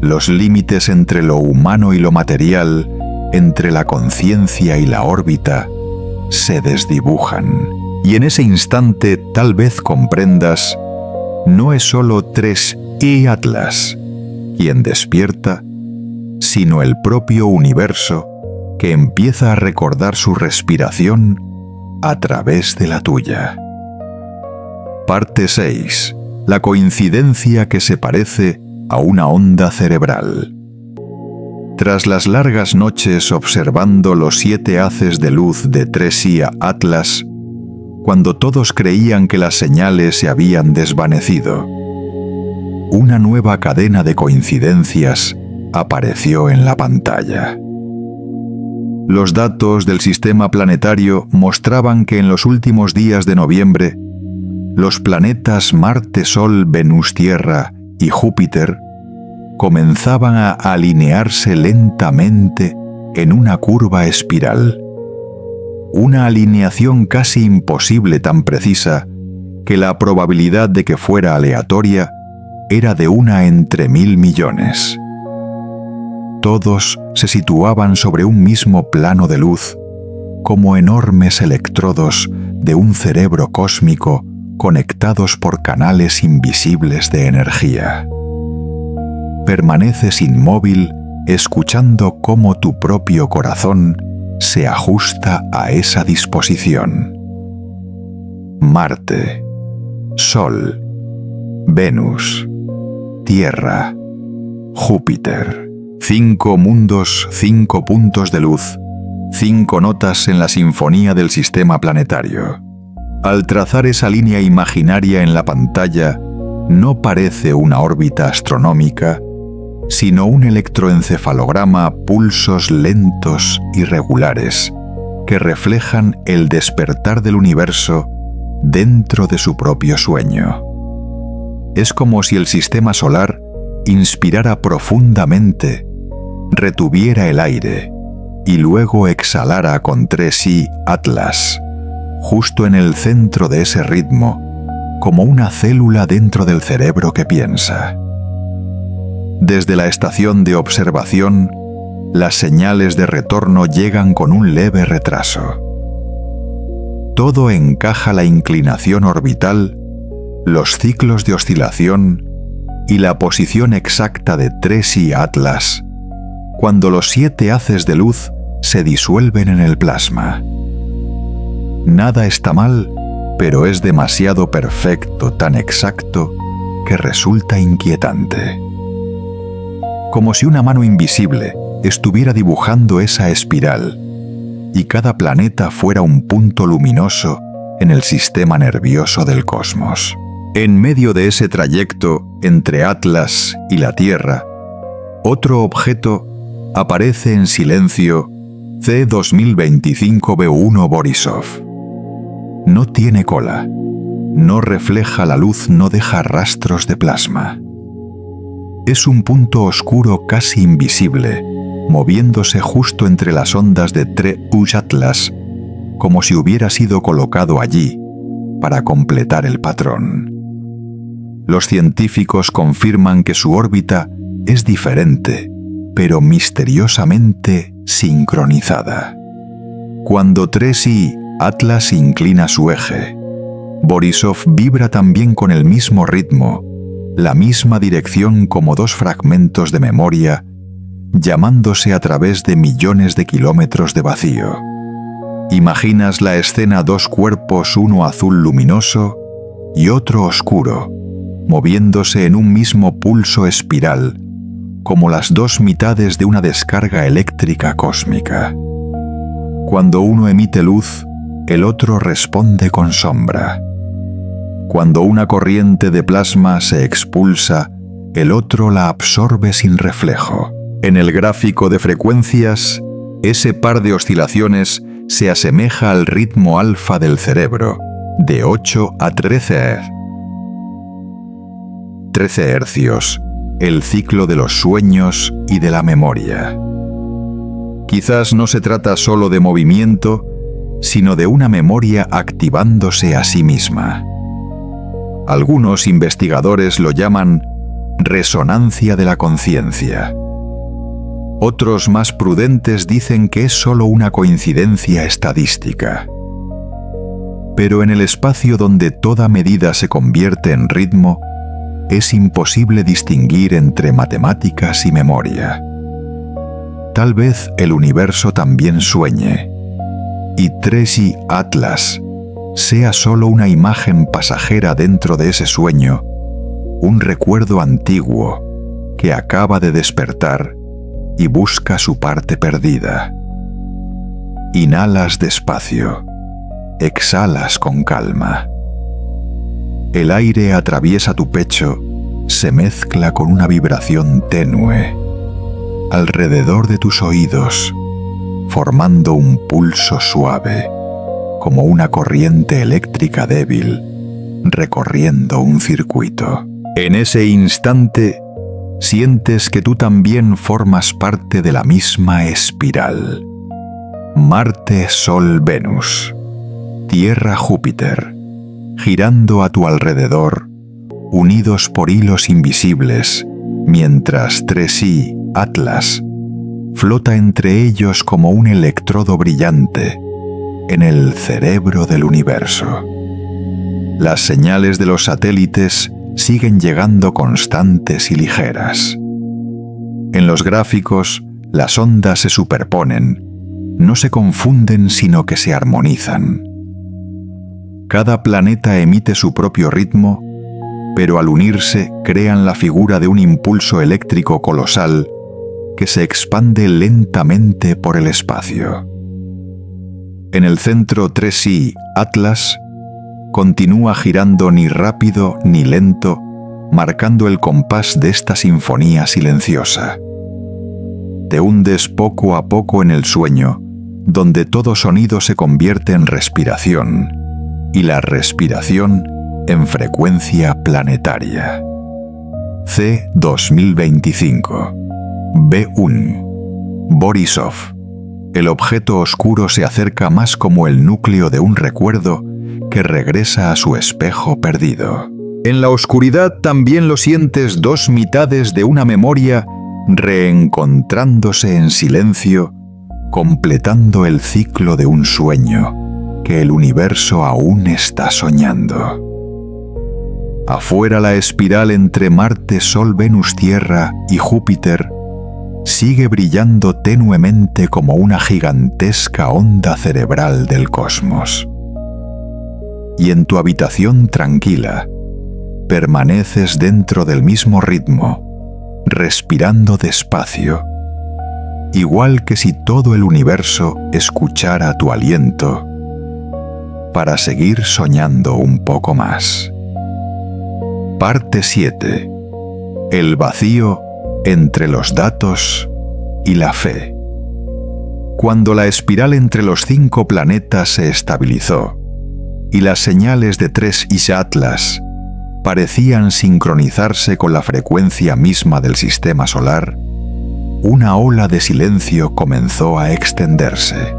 Los límites entre lo humano y lo material, entre la conciencia y la órbita, se desdibujan. Y en ese instante tal vez comprendas, no es solo Tracy Atlas quien despierta, sino el propio universo que empieza a recordar su respiración a través de la tuya. Parte 6. La coincidencia que se parece a una onda cerebral. Tras las largas noches observando los 7 haces de luz de Tracy Atlas, cuando todos creían que las señales se habían desvanecido, una nueva cadena de coincidencias apareció en la pantalla. Los datos del sistema planetario mostraban que en los últimos días de noviembre, los planetas Marte, Sol, Venus, Tierra y Júpiter comenzaban a alinearse lentamente en una curva espiral. Una alineación casi imposible, tan precisa que la probabilidad de que fuera aleatoria era de 1 entre 1000 millones. Todos se situaban sobre un mismo plano de luz, como enormes electrodos de un cerebro cósmico conectados por canales invisibles de energía. Permaneces inmóvil, escuchando cómo tu propio corazón se ajusta a esa disposición. Marte, Sol, Venus, Tierra, Júpiter. 5 mundos, 5 puntos de luz, 5 notas en la sinfonía del sistema planetario. Al trazar esa línea imaginaria en la pantalla, no parece una órbita astronómica, sino un electroencefalograma, pulsos lentos y regulares, que reflejan el despertar del universo dentro de su propio sueño. Es como si el sistema solar inspirara profundamente, retuviera el aire y luego exhalara con Tracy Atlas, justo en el centro de ese ritmo, como una célula dentro del cerebro que piensa. Desde la estación de observación, las señales de retorno llegan con un leve retraso. Todo encaja: la inclinación orbital, los ciclos de oscilación y la posición exacta de Tracy Atlas, cuando los 7 haces de luz se disuelven en el plasma. Nada está mal, pero es demasiado perfecto, tan exacto, que resulta inquietante. Como si una mano invisible estuviera dibujando esa espiral, y cada planeta fuera un punto luminoso en el sistema nervioso del cosmos. En medio de ese trayecto entre Atlas y la Tierra, otro objeto aparece en silencio: C2025b1 Borisov. No tiene cola, no refleja la luz, no deja rastros de plasma. Es un punto oscuro casi invisible, moviéndose justo entre las ondas de 3 Atlas, como si hubiera sido colocado allí para completar el patrón. Los científicos confirman que su órbita es diferente, pero misteriosamente sincronizada. Cuando 3 Atlas inclina su eje, Borisov vibra también con el mismo ritmo, la misma dirección como dos fragmentos de memoria, llamándose a través de millones de kilómetros de vacío. Imaginas la escena: dos cuerpos, uno azul luminoso y otro oscuro, moviéndose en un mismo pulso espiral, como las dos mitades de una descarga eléctrica cósmica. Cuando uno emite luz, el otro responde con sombra. Cuando una corriente de plasma se expulsa, el otro la absorbe sin reflejo. En el gráfico de frecuencias, ese par de oscilaciones se asemeja al ritmo alfa del cerebro, de 8 a 13 hercios, el ciclo de los sueños y de la memoria. Quizás no se trata solo de movimiento, sino de una memoria activándose a sí misma. Algunos investigadores lo llaman resonancia de la conciencia. Otros más prudentes dicen que es solo una coincidencia estadística. Pero en el espacio donde toda medida se convierte en ritmo, es imposible distinguir entre matemáticas y memoria. Tal vez el universo también sueñe, y 3 Atlas sea solo una imagen pasajera dentro de ese sueño, un recuerdo antiguo que acaba de despertar y busca su parte perdida. Inhalas despacio, exhalas con calma. El aire atraviesa tu pecho, se mezcla con una vibración tenue alrededor de tus oídos, formando un pulso suave, como una corriente eléctrica débil, recorriendo un circuito. En ese instante, sientes que tú también formas parte de la misma espiral. Marte, Sol, Venus, Tierra, Júpiter, girando a tu alrededor, unidos por hilos invisibles, mientras 3 Atlas flota entre ellos como un electrodo brillante en el cerebro del universo. Las señales de los satélites siguen llegando constantes y ligeras. En los gráficos, las ondas se superponen, no se confunden sino que se armonizan. Cada planeta emite su propio ritmo, pero al unirse crean la figura de un impulso eléctrico colosal que se expande lentamente por el espacio. En el centro 3 Atlas continúa girando ni rápido ni lento, marcando el compás de esta sinfonía silenciosa. Te hundes poco a poco en el sueño, donde todo sonido se convierte en respiración, y la respiración en frecuencia planetaria. C 2025 B1 Borisov. El objeto oscuro se acerca más como el núcleo de un recuerdo que regresa a su espejo perdido. En la oscuridad también lo sientes: dos mitades de una memoria reencontrándose en silencio, completando el ciclo de un sueño que el universo aún está soñando. Afuera, la espiral entre Marte, Sol, Venus, Tierra y Júpiter sigue brillando tenuemente como una gigantesca onda cerebral del cosmos. Y en tu habitación tranquila, permaneces dentro del mismo ritmo, respirando despacio, igual que si todo el universo escuchara tu aliento, para seguir soñando un poco más. Parte 7. El vacío entre los datos y la fe. Cuando la espiral entre los 5 planetas se estabilizó y las señales de 3 Atlas parecían sincronizarse con la frecuencia misma del sistema solar, una ola de silencio comenzó a extenderse.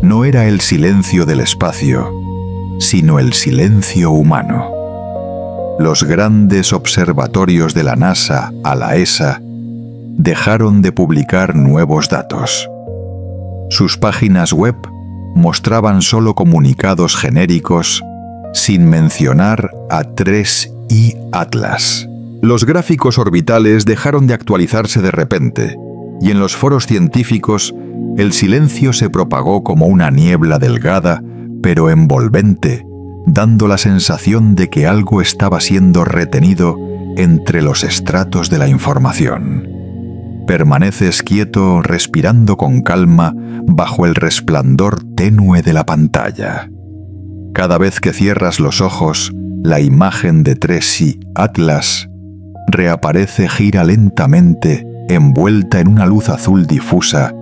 No era el silencio del espacio, sino el silencio humano. Los grandes observatorios de la NASA a la ESA dejaron de publicar nuevos datos. Sus páginas web mostraban solo comunicados genéricos sin mencionar a 3I Atlas. Los gráficos orbitales dejaron de actualizarse de repente, y en los foros científicos el silencio se propagó como una niebla delgada pero envolvente, dando la sensación de que algo estaba siendo retenido entre los estratos de la información. Permaneces quieto, respirando con calma, bajo el resplandor tenue de la pantalla. Cada vez que cierras los ojos, la imagen de 3I Atlas reaparece, gira lentamente, envuelta en una luz azul difusa,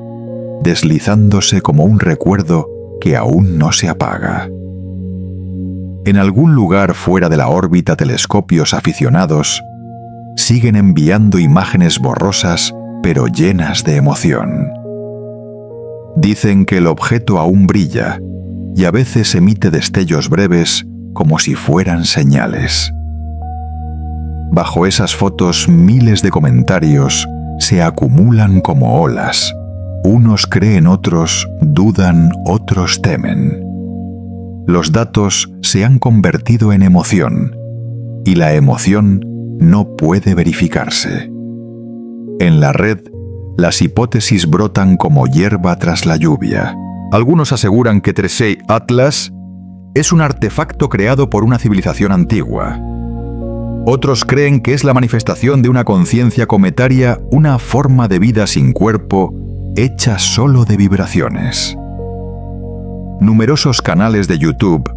deslizándose como un recuerdo que aún no se apaga. En algún lugar fuera de la órbita, telescopios aficionados siguen enviando imágenes borrosas pero llenas de emoción. Dicen que el objeto aún brilla y a veces emite destellos breves como si fueran señales. Bajo esas fotos, miles de comentarios se acumulan como olas. Unos creen, otros dudan, otros temen. Los datos se han convertido en emoción, y la emoción no puede verificarse. En la red, las hipótesis brotan como hierba tras la lluvia. Algunos aseguran que 3I Atlas es un artefacto creado por una civilización antigua. Otros creen que es la manifestación de una conciencia cometaria, una forma de vida sin cuerpo, hecha solo de vibraciones. Numerosos canales de YouTube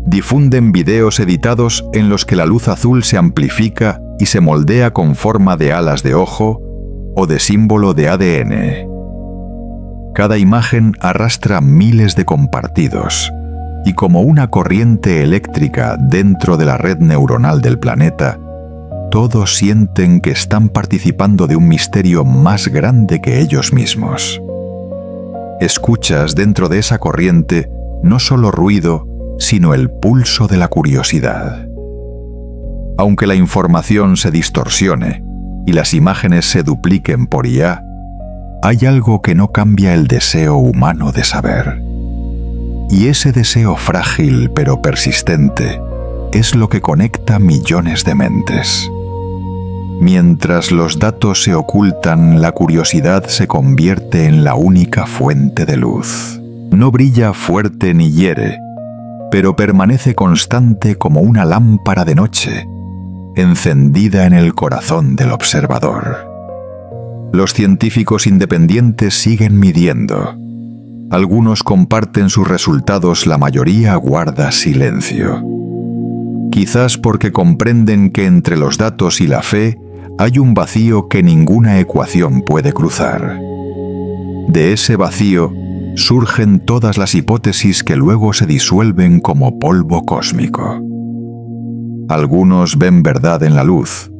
difunden videos editados en los que la luz azul se amplifica y se moldea con forma de alas de ojo o de símbolo de ADN. Cada imagen arrastra miles de compartidos, y como una corriente eléctrica dentro de la red neuronal del planeta, todos sienten que están participando de un misterio más grande que ellos mismos. Escuchas dentro de esa corriente no solo ruido, sino el pulso de la curiosidad. Aunque la información se distorsione y las imágenes se dupliquen por IA, hay algo que no cambia el deseo humano de saber. Y ese deseo frágil pero persistente es lo que conecta millones de mentes. Mientras los datos se ocultan, la curiosidad se convierte en la única fuente de luz. No brilla fuerte ni hiere, pero permanece constante como una lámpara de noche, encendida en el corazón del observador. Los científicos independientes siguen midiendo. Algunos comparten sus resultados, la mayoría guarda silencio. Quizás porque comprenden que entre los datos y la fe hay un vacío que ninguna ecuación puede cruzar. De ese vacío surgen todas las hipótesis que luego se disuelven como polvo cósmico. Algunos ven verdad en la luz,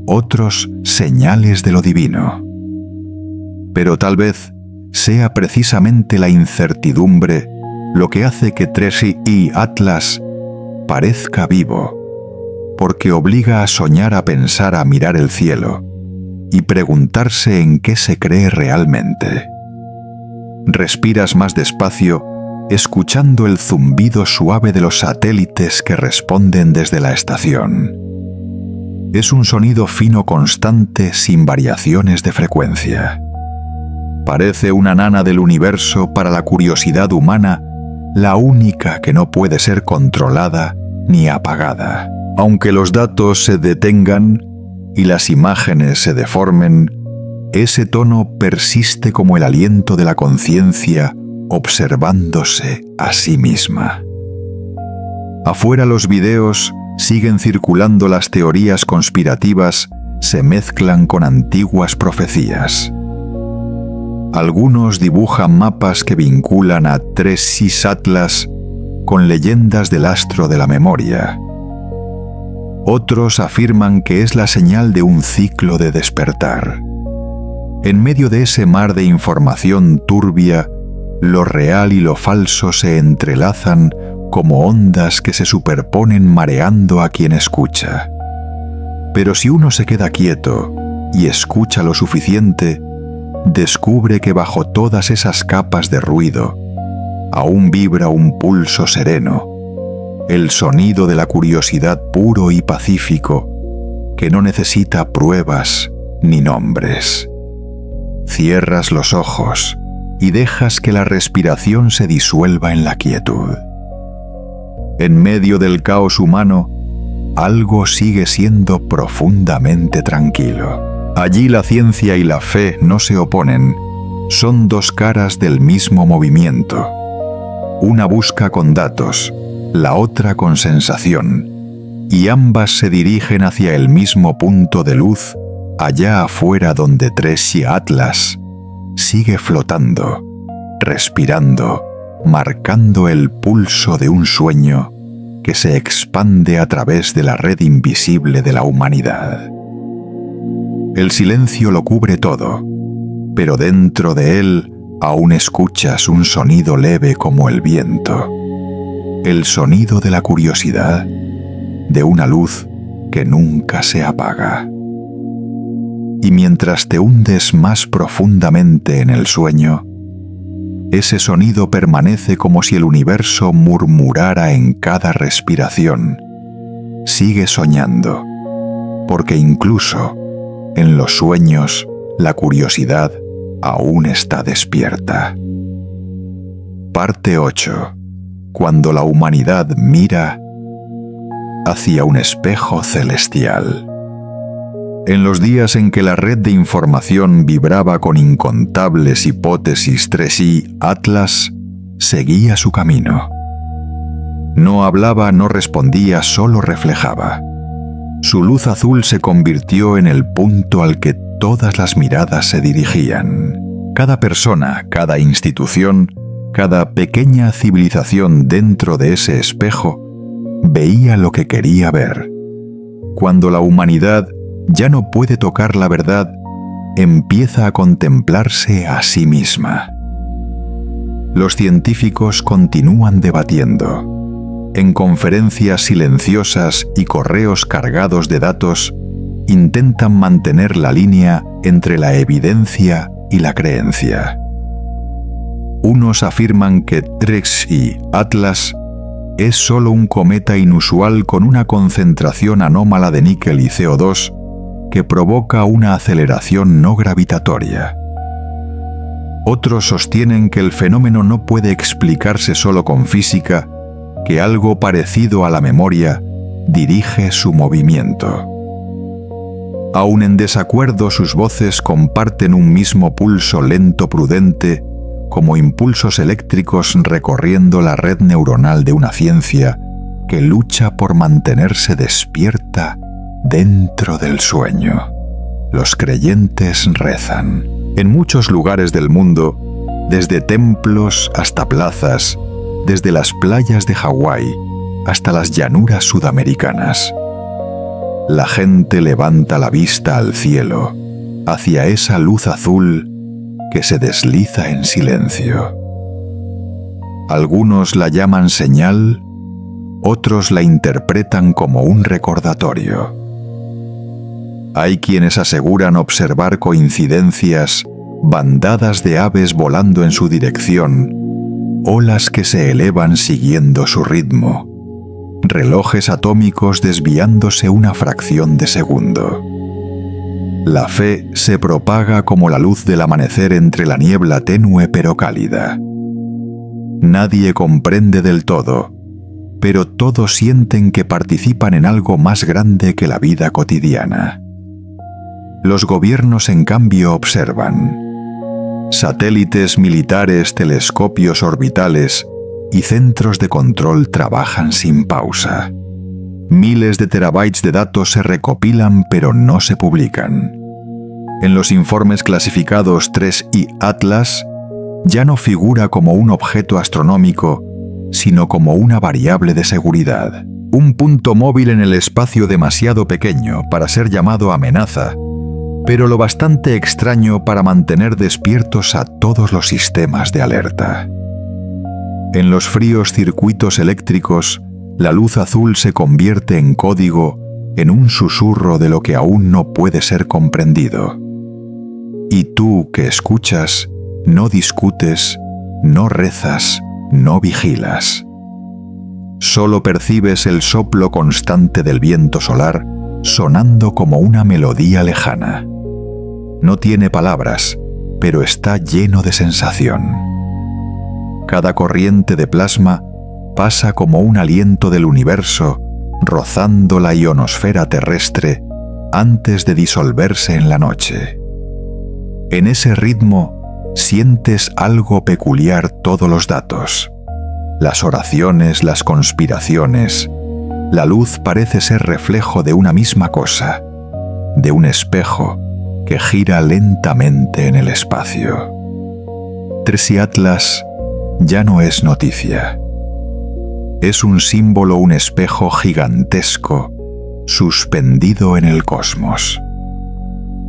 otros señales de lo divino. Pero tal vez sea precisamente la incertidumbre lo que hace que 3I Atlas parezca vivo, porque obliga a soñar, a pensar, a mirar el cielo y preguntarse en qué se cree realmente. Respiras más despacio, escuchando el zumbido suave de los satélites que responden desde la estación. Es un sonido fino constante sin variaciones de frecuencia. Parece una nana del universo para la curiosidad humana, la única que no puede ser controlada ni apagada. Aunque los datos se detengan y las imágenes se deformen, ese tono persiste como el aliento de la conciencia observándose a sí misma. Afuera los videos siguen circulando, las teorías conspirativas se mezclan con antiguas profecías. Algunos dibujan mapas que vinculan a 3I Atlas con leyendas del astro de la memoria. Otros afirman que es la señal de un ciclo de despertar. En medio de ese mar de información turbia, lo real y lo falso se entrelazan como ondas que se superponen mareando a quien escucha. Pero si uno se queda quieto y escucha lo suficiente, descubre que bajo todas esas capas de ruido aún vibra un pulso sereno, el sonido de la curiosidad puro y pacífico que no necesita pruebas ni nombres. Cierras los ojos y dejas que la respiración se disuelva en la quietud. En medio del caos humano, algo sigue siendo profundamente tranquilo. Allí la ciencia y la fe no se oponen, son dos caras del mismo movimiento. Una busca con datos, la otra con sensación, y ambas se dirigen hacia el mismo punto de luz, allá afuera donde Treshi Atlas sigue flotando, respirando, marcando el pulso de un sueño que se expande a través de la red invisible de la humanidad. El silencio lo cubre todo, pero dentro de él aún escuchas un sonido leve como el viento, el sonido de la curiosidad, de una luz que nunca se apaga. Y mientras te hundes más profundamente en el sueño, ese sonido permanece como si el universo murmurara en cada respiración. Sigue soñando, porque incluso en los sueños la curiosidad aún está despierta. Parte 8. Cuando la humanidad mira hacia un espejo celestial. En los días en que la red de información vibraba con incontables hipótesis, Treshi Atlas seguía su camino. No hablaba, no respondía, solo reflejaba. Su luz azul se convirtió en el punto al que todas las miradas se dirigían. Cada persona, cada institución, cada pequeña civilización dentro de ese espejo veía lo que quería ver. Cuando la humanidad ya no puede tocar la verdad, empieza a contemplarse a sí misma. Los científicos continúan debatiendo. En conferencias silenciosas y correos cargados de datos, intentan mantener la línea entre la evidencia y la creencia. Unos afirman que Treshi Atlas es solo un cometa inusual con una concentración anómala de níquel y CO2 que provoca una aceleración no gravitatoria. Otros sostienen que el fenómeno no puede explicarse solo con física, que algo parecido a la memoria dirige su movimiento. Aun en desacuerdo, sus voces comparten un mismo pulso lento prudente, como impulsos eléctricos recorriendo la red neuronal de una ciencia que lucha por mantenerse despierta dentro del sueño. Los creyentes rezan. En muchos lugares del mundo, desde templos hasta plazas, desde las playas de Hawái hasta las llanuras sudamericanas, la gente levanta la vista al cielo, hacia esa luz azul que se desliza en silencio. Algunos la llaman señal, otros la interpretan como un recordatorio. Hay quienes aseguran observar coincidencias, bandadas de aves volando en su dirección, olas que se elevan siguiendo su ritmo, relojes atómicos desviándose una fracción de segundo. La fe se propaga como la luz del amanecer entre la niebla tenue pero cálida. Nadie comprende del todo, pero todos sienten que participan en algo más grande que la vida cotidiana. Los gobiernos, en cambio, observan. Satélites militares, telescopios orbitales y centros de control trabajan sin pausa. Miles de terabytes de datos se recopilan pero no se publican. En los informes clasificados Treshi Atlas ya no figura como un objeto astronómico, sino como una variable de seguridad. Un punto móvil en el espacio demasiado pequeño para ser llamado amenaza, pero lo bastante extraño para mantener despiertos a todos los sistemas de alerta. En los fríos circuitos eléctricos, la luz azul se convierte en código, en un susurro de lo que aún no puede ser comprendido. Y tú que escuchas, no discutes, no rezas, no vigilas. Solo percibes el soplo constante del viento solar sonando como una melodía lejana. No tiene palabras, pero está lleno de sensación. Cada corriente de plasma pasa como un aliento del universo, rozando la ionosfera terrestre antes de disolverse en la noche. En ese ritmo sientes algo peculiar todos los datos. Las oraciones, las conspiraciones. La luz parece ser reflejo de una misma cosa, de un espejo que gira lentamente en el espacio. Tracy Atlas ya no es noticia. Es un símbolo, un espejo gigantesco, suspendido en el cosmos.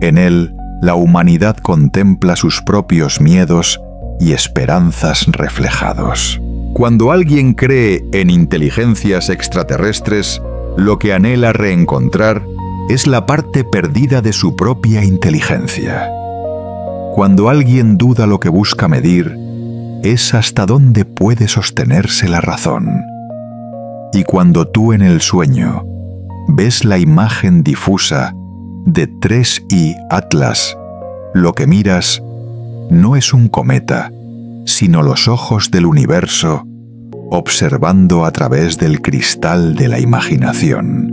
En él, la humanidad contempla sus propios miedos y esperanzas reflejados. Cuando alguien cree en inteligencias extraterrestres, lo que anhela reencontrar es la parte perdida de su propia inteligencia. Cuando alguien duda lo que busca medir, es hasta dónde puede sostenerse la razón. Y cuando tú en el sueño ves la imagen difusa de Tracy Atlas, lo que miras no es un cometa, sino los ojos del universo, observando a través del cristal de la imaginación.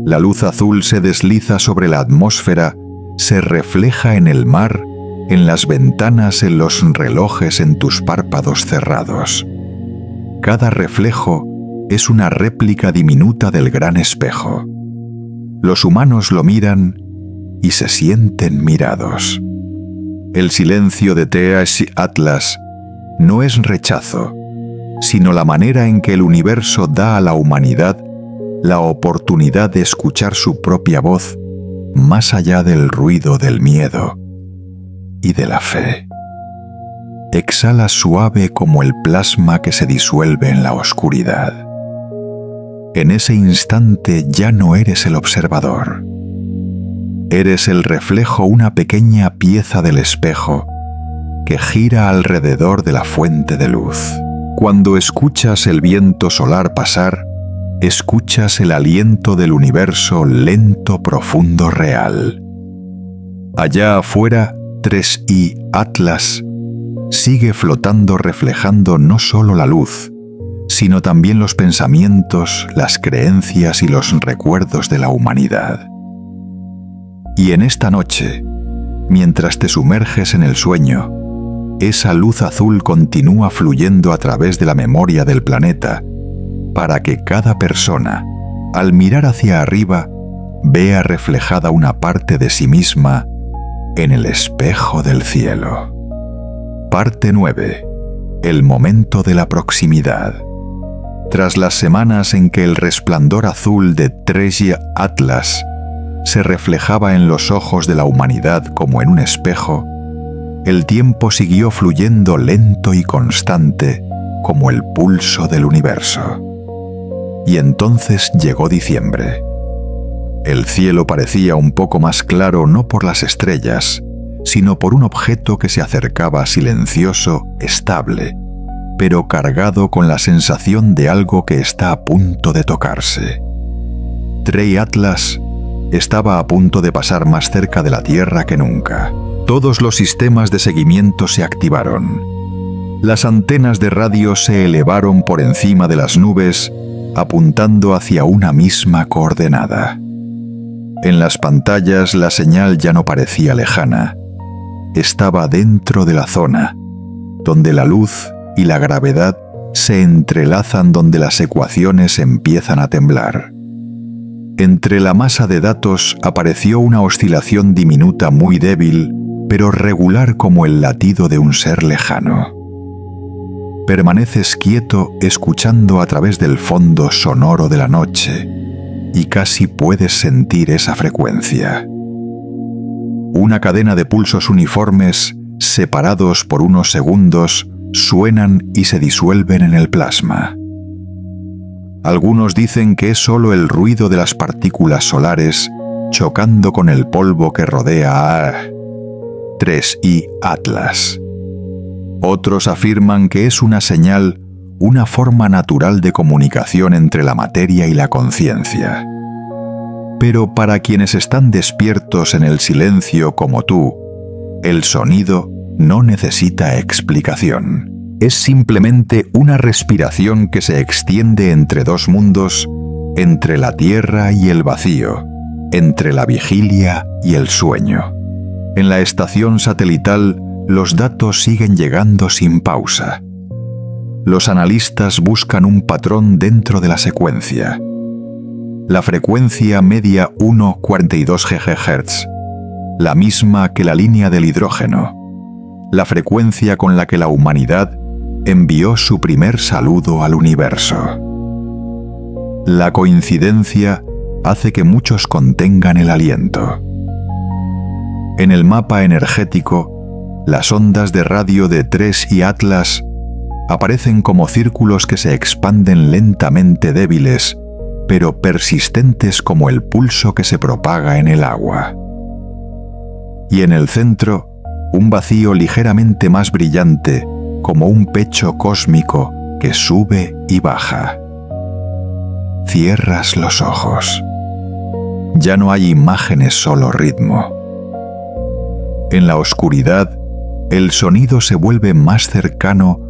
La luz azul se desliza sobre la atmósfera, se refleja en el mar, en las ventanas, en los relojes, en tus párpados cerrados. Cada reflejo es una réplica diminuta del gran espejo. Los humanos lo miran y se sienten mirados. El silencio de Tracy Atlas no es rechazo, sino la manera en que el universo da a la humanidad la oportunidad de escuchar su propia voz más allá del ruido del miedo y de la fe. Exhala suave como el plasma que se disuelve en la oscuridad. En ese instante ya no eres el observador. Eres el reflejo, una pequeña pieza del espejo que gira alrededor de la fuente de luz. Cuando escuchas el viento solar pasar, escuchas el aliento del universo lento, profundo, real. Allá afuera, Tracy Atlas sigue flotando, reflejando no solo la luz, sino también los pensamientos, las creencias y los recuerdos de la humanidad. Y en esta noche, mientras te sumerges en el sueño, esa luz azul continúa fluyendo a través de la memoria del planeta para que cada persona, al mirar hacia arriba, vea reflejada una parte de sí misma en el espejo del cielo. Parte 9. El momento de la proximidad. Tras las semanas en que el resplandor azul de Tracy Atlas se reflejaba en los ojos de la humanidad como en un espejo, el tiempo siguió fluyendo lento y constante como el pulso del universo. Y entonces llegó diciembre. El cielo parecía un poco más claro no por las estrellas, sino por un objeto que se acercaba silencioso, estable, pero cargado con la sensación de algo que está a punto de tocarse. Tracy Atlas estaba a punto de pasar más cerca de la Tierra que nunca. Todos los sistemas de seguimiento se activaron. Las antenas de radio se elevaron por encima de las nubes, apuntando hacia una misma coordenada. En las pantallas la señal ya no parecía lejana. Estaba dentro de la zona, donde la luz y la gravedad se entrelazan, donde las ecuaciones empiezan a temblar. Entre la masa de datos apareció una oscilación diminuta muy débil, pero regular como el latido de un ser lejano. Permaneces quieto escuchando a través del fondo sonoro de la noche y casi puedes sentir esa frecuencia. una cadena de pulsos uniformes, separados por unos segundos, suenan y se disuelven en el plasma. Algunos dicen que es solo el ruido de las partículas solares chocando con el polvo que rodea a 3I Atlas. Otros afirman que es una señal, una forma natural de comunicación entre la materia y la conciencia. Pero para quienes están despiertos en el silencio como tú, el sonido no necesita explicación. Es simplemente una respiración que se extiende entre dos mundos, entre la tierra y el vacío, entre la vigilia y el sueño. En la estación satelital, los datos siguen llegando sin pausa. Los analistas buscan un patrón dentro de la secuencia. La frecuencia media 1,42 GHz, la misma que la línea del hidrógeno, la frecuencia con la que la humanidad envió su primer saludo al universo. La coincidencia hace que muchos contengan el aliento. En el mapa energético, las ondas de radio de 3I Atlas aparecen como círculos que se expanden lentamente, débiles, pero persistentes como el pulso que se propaga en el agua. Y en el centro, un vacío ligeramente más brillante, como un pecho cósmico que sube y baja. Cierras los ojos. Ya no hay imágenes, solo ritmo. En la oscuridad, el sonido se vuelve más cercano,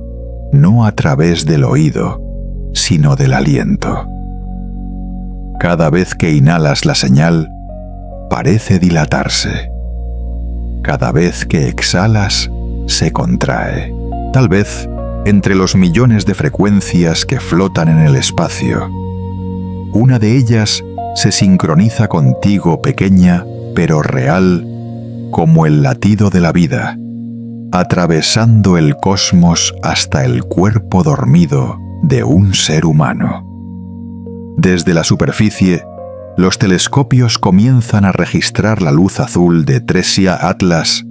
no a través del oído, sino del aliento. Cada vez que inhalas la señal, parece dilatarse. Cada vez que exhalas, se contrae. Tal vez entre los millones de frecuencias que flotan en el espacio. Una de ellas se sincroniza contigo, pequeña, pero real, como el latido de la vida, atravesando el cosmos hasta el cuerpo dormido de un ser humano. Desde la superficie, los telescopios comienzan a registrar la luz azul de 3I Atlas,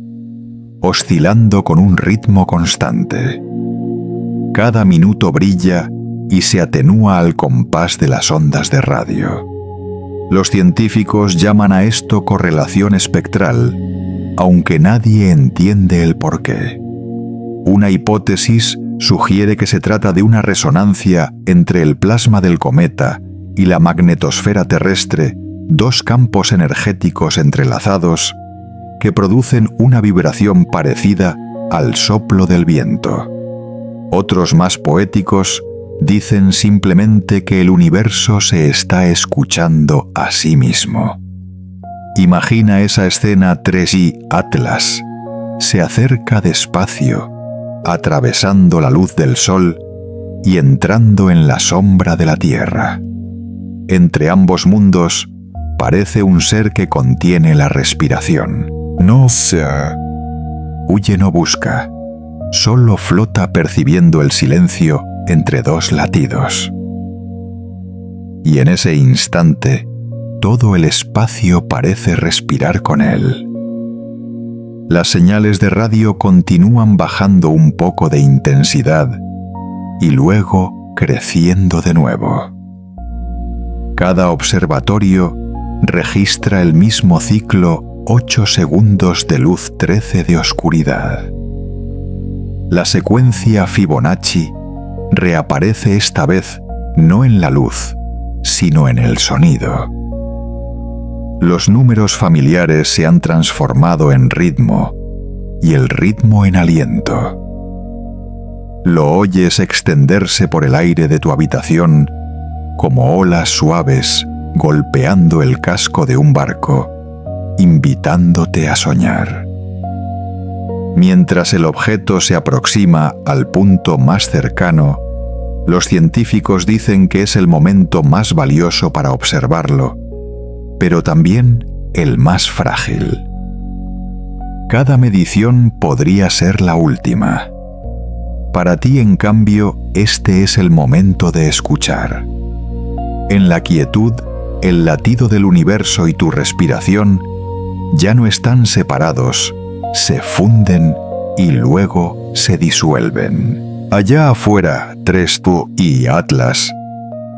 oscilando con un ritmo constante. Cada minuto brilla y se atenúa al compás de las ondas de radio. Los científicos llaman a esto correlación espectral, aunque nadie entiende el porqué. Una hipótesis sugiere que se trata de una resonancia entre el plasma del cometa y la magnetosfera terrestre, dos campos energéticos entrelazados que producen una vibración parecida al soplo del viento. Otros más poéticos dicen simplemente que el universo se está escuchando a sí mismo. Imagina esa escena 3I Atlas. Se acerca despacio, atravesando la luz del sol y entrando en la sombra de la Tierra. Entre ambos mundos parece un ser que contiene la respiración. No se huye, no busca, solo flota percibiendo el silencio entre dos latidos. Y en ese instante, todo el espacio parece respirar con él. Las señales de radio continúan bajando un poco de intensidad y luego creciendo de nuevo. Cada observatorio registra el mismo ciclo, 8 segundos de luz, 13 de oscuridad. La secuencia Fibonacci reaparece esta vez no en la luz, sino en el sonido. Los números familiares se han transformado en ritmo y el ritmo en aliento. Lo oyes extenderse por el aire de tu habitación como olas suaves golpeando el casco de un barco, invitándote a soñar. Mientras el objeto se aproxima al punto más cercano, los científicos dicen que es el momento más valioso para observarlo, pero también el más frágil. Cada medición podría ser la última. Para ti, en cambio, este es el momento de escuchar. En la quietud, el latido del universo y tu respiración ya no están separados, se funden y luego se disuelven. Allá afuera, Trestu y Atlas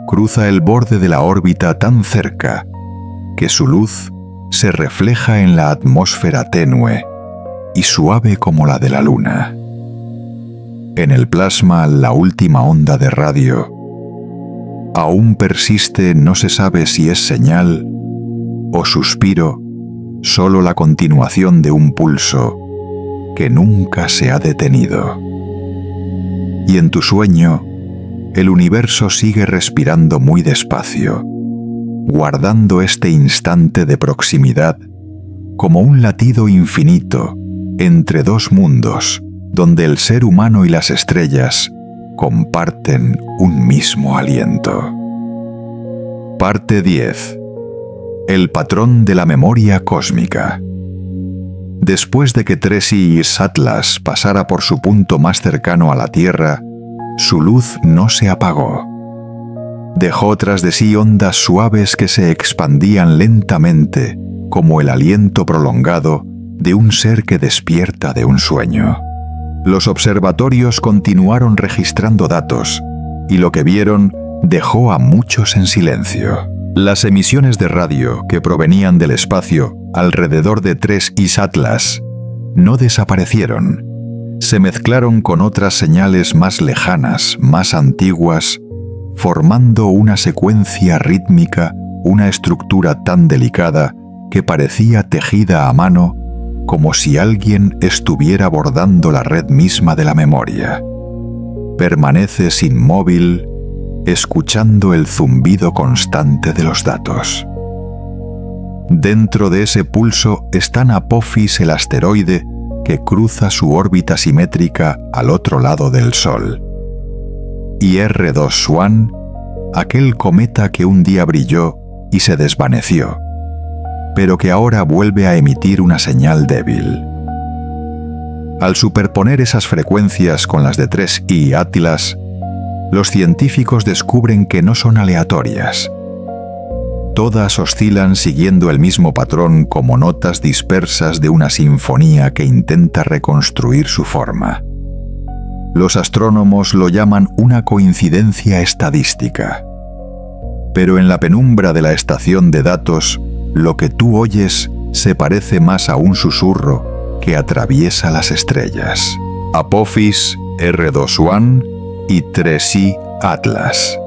cruza el borde de la órbita tan cerca que su luz se refleja en la atmósfera tenue y suave como la de la luna. En el plasma, la última onda de radio aún persiste, no se sabe si es señal o suspiro, solo la continuación de un pulso que nunca se ha detenido. Y en tu sueño, el universo sigue respirando muy despacio, guardando este instante de proximidad como un latido infinito entre dos mundos donde el ser humano y las estrellas comparten un mismo aliento. Parte 10. El patrón de la memoria cósmica. Después de que Tresis Atlas pasara por su punto más cercano a la Tierra, su luz no se apagó. Dejó tras de sí ondas suaves que se expandían lentamente como el aliento prolongado de un ser que despierta de un sueño. Los observatorios continuaron registrando datos, y lo que vieron dejó a muchos en silencio. Las emisiones de radio que provenían del espacio alrededor de Tresis Atlas no desaparecieron. Se mezclaron con otras señales más lejanas, más antiguas, formando una secuencia rítmica, una estructura tan delicada que parecía tejida a mano, como si alguien estuviera bordando la red misma de la memoria. Permaneces inmóvil, escuchando el zumbido constante de los datos. Dentro de ese pulso están Apophis, el asteroide que cruza su órbita simétrica al otro lado del Sol, y R2 Swan, aquel cometa que un día brilló y se desvaneció, pero que ahora vuelve a emitir una señal débil. Al superponer esas frecuencias con las de Tresis y Atlas, los científicos descubren que no son aleatorias. Todas oscilan siguiendo el mismo patrón como notas dispersas de una sinfonía que intenta reconstruir su forma. Los astrónomos lo llaman una coincidencia estadística. Pero en la penumbra de la estación de datos, lo que tú oyes se parece más a un susurro que atraviesa las estrellas. Apophis, R2 Swan y Tresis Atlas.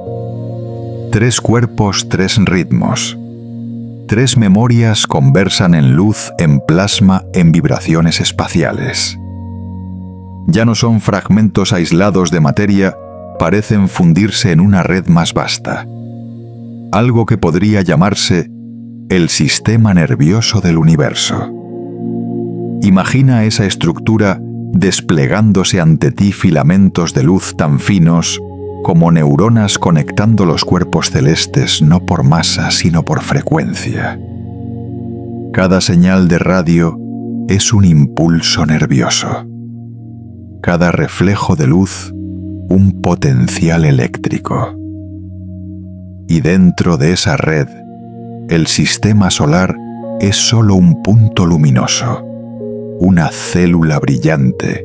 3 cuerpos, 3 ritmos. 3 memorias conversan en luz, en plasma, en vibraciones espaciales. Ya no son fragmentos aislados de materia, parecen fundirse en una red más vasta. Algo que podría llamarse el sistema nervioso del universo. Imagina esa estructura desplegándose ante ti, filamentos de luz tan finos como neuronas conectando los cuerpos celestes no por masa sino por frecuencia. Cada señal de radio es un impulso nervioso. Cada reflejo de luz un potencial eléctrico. Y dentro de esa red, el sistema solar es solo un punto luminoso, una célula brillante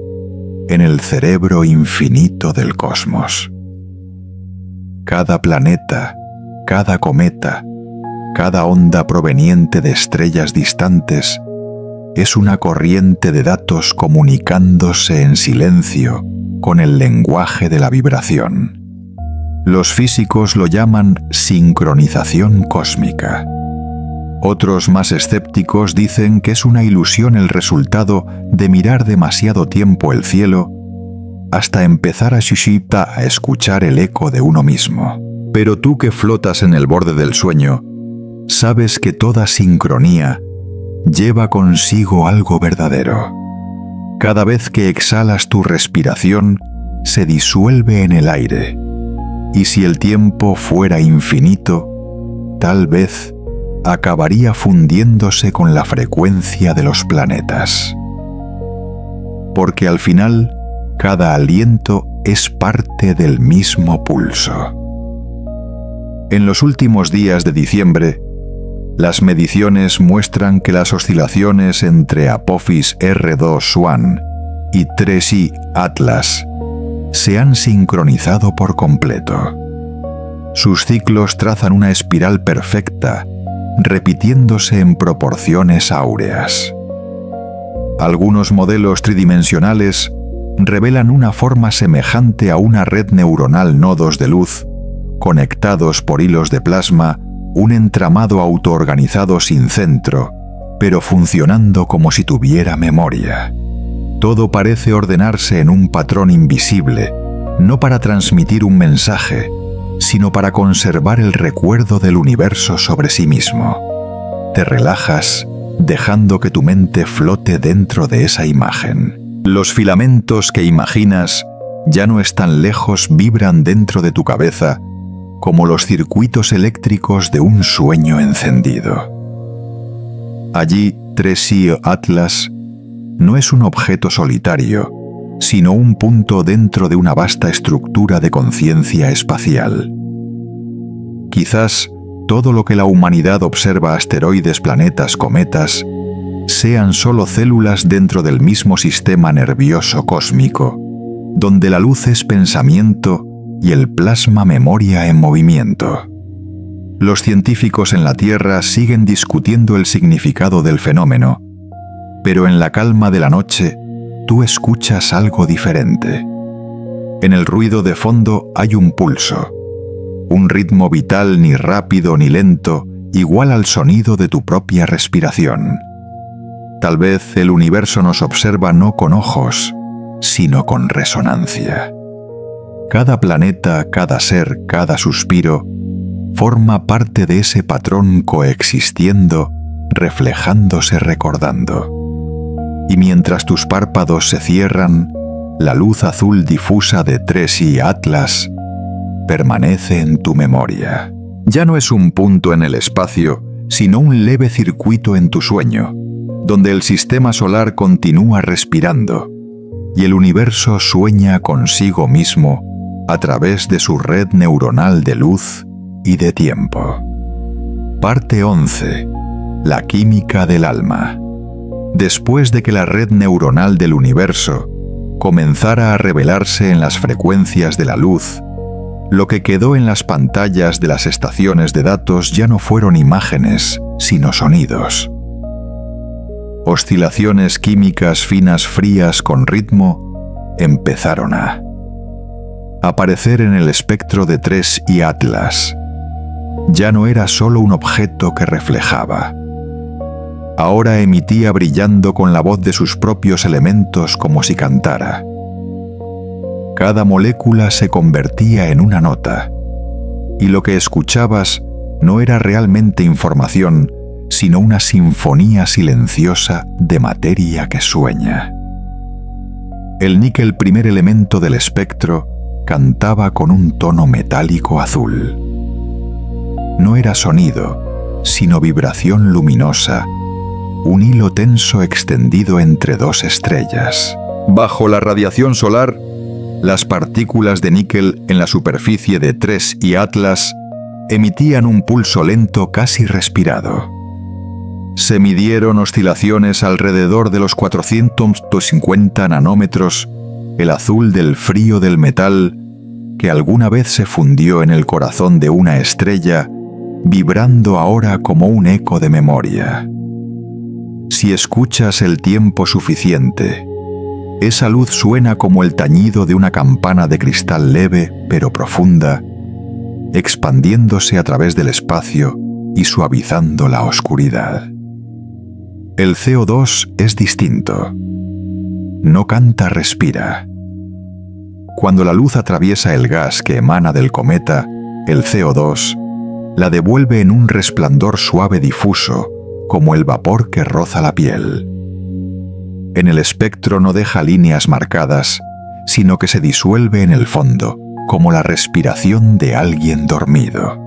en el cerebro infinito del cosmos. Cada planeta, cada cometa, cada onda proveniente de estrellas distantes es una corriente de datos comunicándose en silencio con el lenguaje de la vibración. Los físicos lo llaman sincronización cósmica. Otros más escépticos dicen que es una ilusión el resultado de mirar demasiado tiempo el cielo hasta empezar a escuchar el eco de uno mismo. Pero tú que flotas en el borde del sueño, sabes que toda sincronía lleva consigo algo verdadero. Cada vez que exhalas, tu respiración se disuelve en el aire, y si el tiempo fuera infinito, tal vez acabaría fundiéndose con la frecuencia de los planetas. Porque al final, cada aliento es parte del mismo pulso. En los últimos días de diciembre, Las mediciones muestran que las oscilaciones entre Apophis R2 Swan y 3i Atlas se han sincronizado por completo. Sus ciclos trazan una espiral perfecta, repitiéndose en proporciones áureas. Algunos modelos tridimensionales revelan una forma semejante a una red neuronal nodos de luz, conectados por hilos de plasma, un entramado autoorganizado sin centro, pero funcionando como si tuviera memoria. Todo parece ordenarse en un patrón invisible, no para transmitir un mensaje, sino para conservar el recuerdo del universo sobre sí mismo. Te relajas, dejando que tu mente flote dentro de esa imagen. Los filamentos que imaginas ya no están lejos, vibran dentro de tu cabeza, como los circuitos eléctricos de un sueño encendido. Allí, 3i Atlas no es un objeto solitario, sino un punto dentro de una vasta estructura de conciencia espacial. Quizás todo lo que la humanidad observa, asteroides, planetas, cometas, sean solo células dentro del mismo sistema nervioso cósmico, donde la luz es pensamiento y el plasma memoria en movimiento. Los científicos en la Tierra siguen discutiendo el significado del fenómeno, pero en la calma de la noche, tú escuchas algo diferente. En el ruido de fondo hay un pulso, un ritmo vital ni rápido ni lento, igual al sonido de tu propia respiración. Tal vez el universo nos observa no con ojos, sino con resonancia. Cada planeta, cada ser, cada suspiro, forma parte de ese patrón coexistiendo, reflejándose, recordando. Y mientras tus párpados se cierran, la luz azul difusa de 3i Atlas permanece en tu memoria. Ya no es un punto en el espacio, sino un leve circuito en tu sueño, donde el sistema solar continúa respirando y el universo sueña consigo mismo a través de su red neuronal de luz y de tiempo. Parte 11. La química del alma. Después de que la red neuronal del universo comenzara a revelarse en las frecuencias de la luz, lo que quedó en las pantallas de las estaciones de datos ya no fueron imágenes, sino sonidos. Oscilaciones químicas finas, frías, con ritmo, empezaron a aparecer en el espectro de 3i Atlas. Ya no era solo un objeto que reflejaba. Ahora emitía brillando con la voz de sus propios elementos como si cantara. Cada molécula se convertía en una nota, y lo que escuchabas no era realmente información, sino una sinfonía silenciosa de materia que sueña. El níquel, primer elemento del espectro, cantaba con un tono metálico azul. No era sonido, sino vibración luminosa, un hilo tenso extendido entre dos estrellas. Bajo la radiación solar, las partículas de níquel en la superficie de 3i Atlas emitían un pulso lento casi respirado. Se midieron oscilaciones alrededor de los 450 nanómetros, el azul del frío del metal que alguna vez se fundió en el corazón de una estrella, vibrando ahora como un eco de memoria. Si escuchas el tiempo suficiente, esa luz suena como el tañido de una campana de cristal leve pero profunda, expandiéndose a través del espacio y suavizando la oscuridad. El CO2 es distinto. No canta, respira. Cuando la luz atraviesa el gas que emana del cometa, el CO2, la devuelve en un resplandor suave difuso, como el vapor que roza la piel. En el espectro no deja líneas marcadas, sino que se disuelve en el fondo, como la respiración de alguien dormido.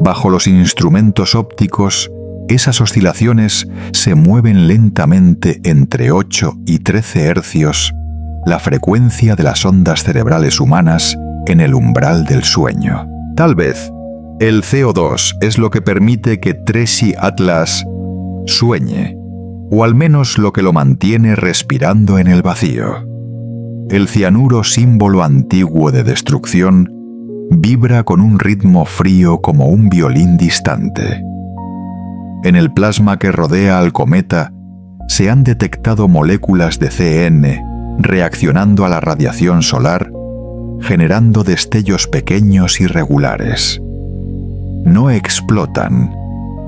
Bajo los instrumentos ópticos, esas oscilaciones se mueven lentamente entre 8 y 13 hercios, la frecuencia de las ondas cerebrales humanas en el umbral del sueño. Tal vez, El CO2 es lo que permite que 3i Atlas sueñe, o al menos lo que lo mantiene respirando en el vacío. El cianuro, símbolo antiguo de destrucción, vibra con un ritmo frío como un violín distante. En el plasma que rodea al cometa se han detectado moléculas de CN reaccionando a la radiación solar, generando destellos pequeños y regulares. No explotan,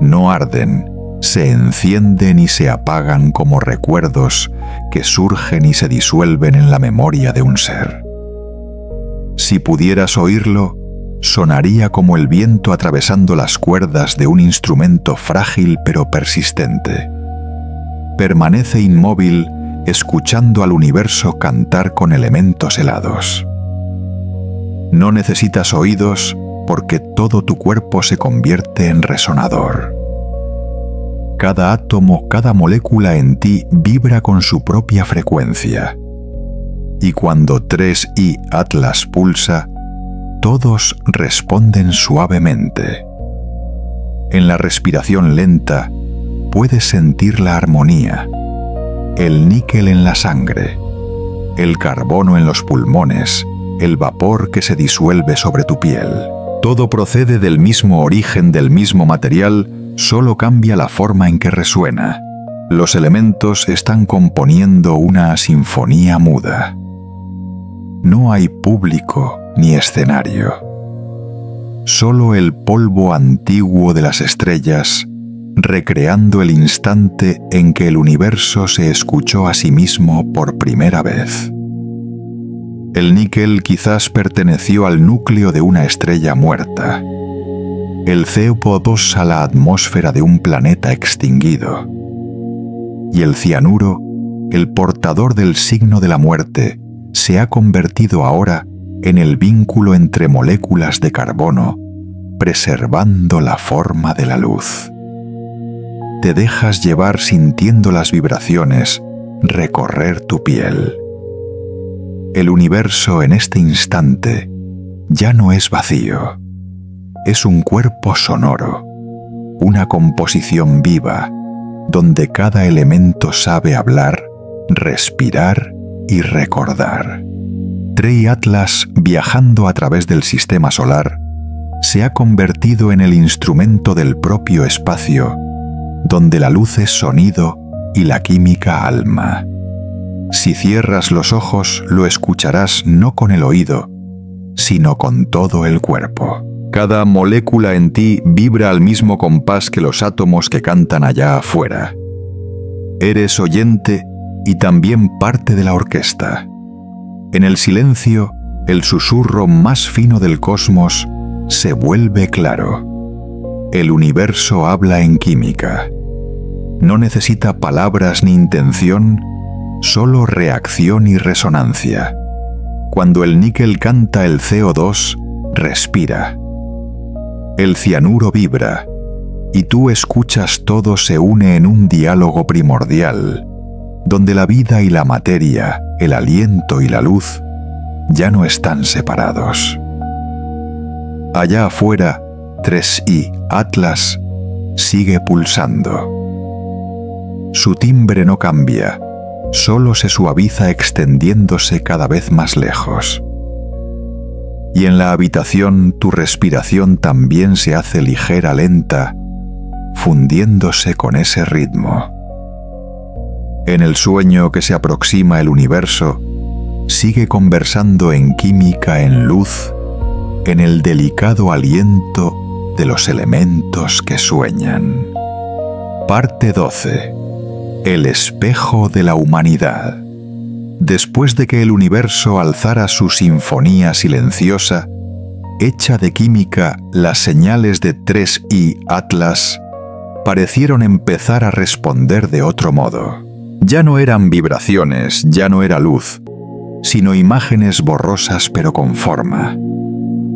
no arden, se encienden y se apagan como recuerdos que surgen y se disuelven en la memoria de un ser. Si pudieras oírlo, sonaría como el viento atravesando las cuerdas de un instrumento frágil pero persistente. Permanece inmóvil, escuchando al universo cantar con elementos helados. No necesitas oídos porque todo tu cuerpo se convierte en resonador. Cada átomo, cada molécula en ti vibra con su propia frecuencia. Y cuando 3i Atlas pulsa, todos responden suavemente. En la respiración lenta, puedes sentir la armonía, el níquel en la sangre, el carbono en los pulmones, el vapor que se disuelve sobre tu piel. Todo procede del mismo origen, del mismo material, solo cambia la forma en que resuena. Los elementos están componiendo una sinfonía muda. No hay público ni escenario. Solo el polvo antiguo de las estrellas, recreando el instante en que el universo se escuchó a sí mismo por primera vez. El níquel quizás perteneció al núcleo de una estrella muerta, el CO2 a la atmósfera de un planeta extinguido, y el cianuro, el portador del signo de la muerte, se ha convertido ahora en el vínculo entre moléculas de carbono, preservando la forma de la luz. Te dejas llevar sintiendo las vibraciones recorrer tu piel. El universo en este instante ya no es vacío. Es un cuerpo sonoro, una composición viva, donde cada elemento sabe hablar, respirar y recordar. 3i Atlas, viajando a través del sistema solar, se ha convertido en el instrumento del propio espacio, donde la luz es sonido y la química alma. Si cierras los ojos, lo escucharás no con el oído, sino con todo el cuerpo. Cada molécula en ti vibra al mismo compás que los átomos que cantan allá afuera. Eres oyente y también parte de la orquesta. En el silencio, el susurro más fino del cosmos se vuelve claro. El universo habla en química. No necesita palabras ni intención, solo reacción y resonancia. Cuando el níquel canta, el CO2 respira. El cianuro vibra, y tú escuchas, todo se une en un diálogo primordial, donde la vida y la materia, el aliento y la luz, ya no están separados. Allá afuera, 3i Atlas sigue pulsando. Su timbre no cambia, solo se suaviza extendiéndose cada vez más lejos. Y en la habitación tu respiración también se hace ligera, lenta, fundiéndose con ese ritmo. En el sueño que se aproxima el universo, sigue conversando en química, en luz, en el delicado aliento de los elementos que sueñan. Parte 12. El espejo de la humanidad. Después de que el universo alzara su sinfonía silenciosa, hecha de química, las señales de 3i Atlas parecieron empezar a responder de otro modo. Ya no eran vibraciones, ya no era luz, sino imágenes borrosas pero con forma.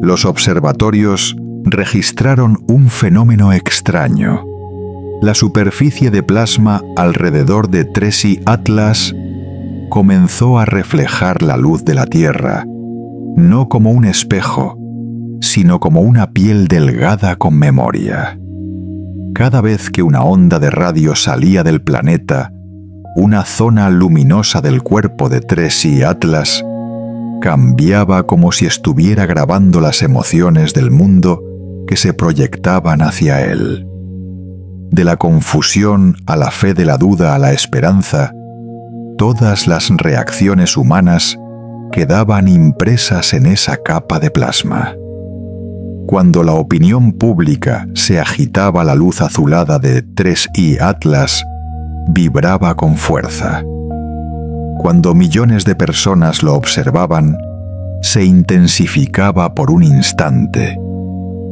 Los observatorios registraron un fenómeno extraño. La superficie de plasma alrededor de 3i Atlas comenzó a reflejar la luz de la Tierra, no como un espejo, sino como una piel delgada con memoria. Cada vez que una onda de radio salía del planeta, una zona luminosa del cuerpo de Tracy Atlas cambiaba como si estuviera grabando las emociones del mundo que se proyectaban hacia él. De la confusión a la fe, de la duda a la esperanza, todas las reacciones humanas quedaban impresas en esa capa de plasma. Cuando la opinión pública se agitaba, la luz azulada de Tracy Atlas vibraba con fuerza. Cuando millones de personas lo observaban, se intensificaba por un instante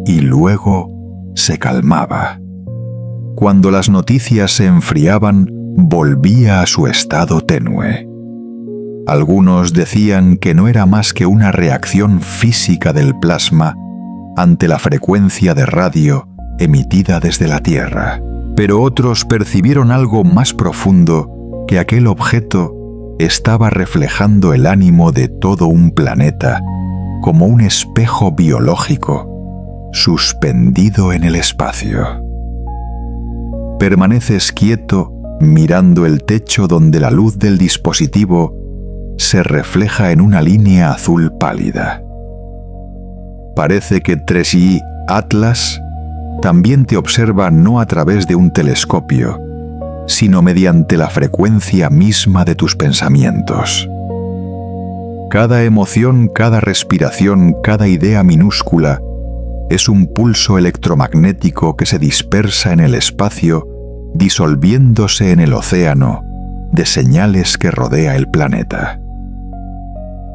y luego se calmaba. Cuando las noticias se enfriaban, volvía a su estado tenue. Algunos decían que no era más que una reacción física del plasma ante la frecuencia de radio emitida desde la Tierra. Pero otros percibieron algo más profundo, que aquel objeto estaba reflejando el ánimo de todo un planeta, como un espejo biológico suspendido en el espacio. Permaneces quieto mirando el techo donde la luz del dispositivo se refleja en una línea azul pálida. Parece que Tracy Atlas también te observa no a través de un telescopio, sino mediante la frecuencia misma de tus pensamientos. Cada emoción, cada respiración, cada idea minúscula es un pulso electromagnético que se dispersa en el espacio, disolviéndose en el océano de señales que rodea el planeta.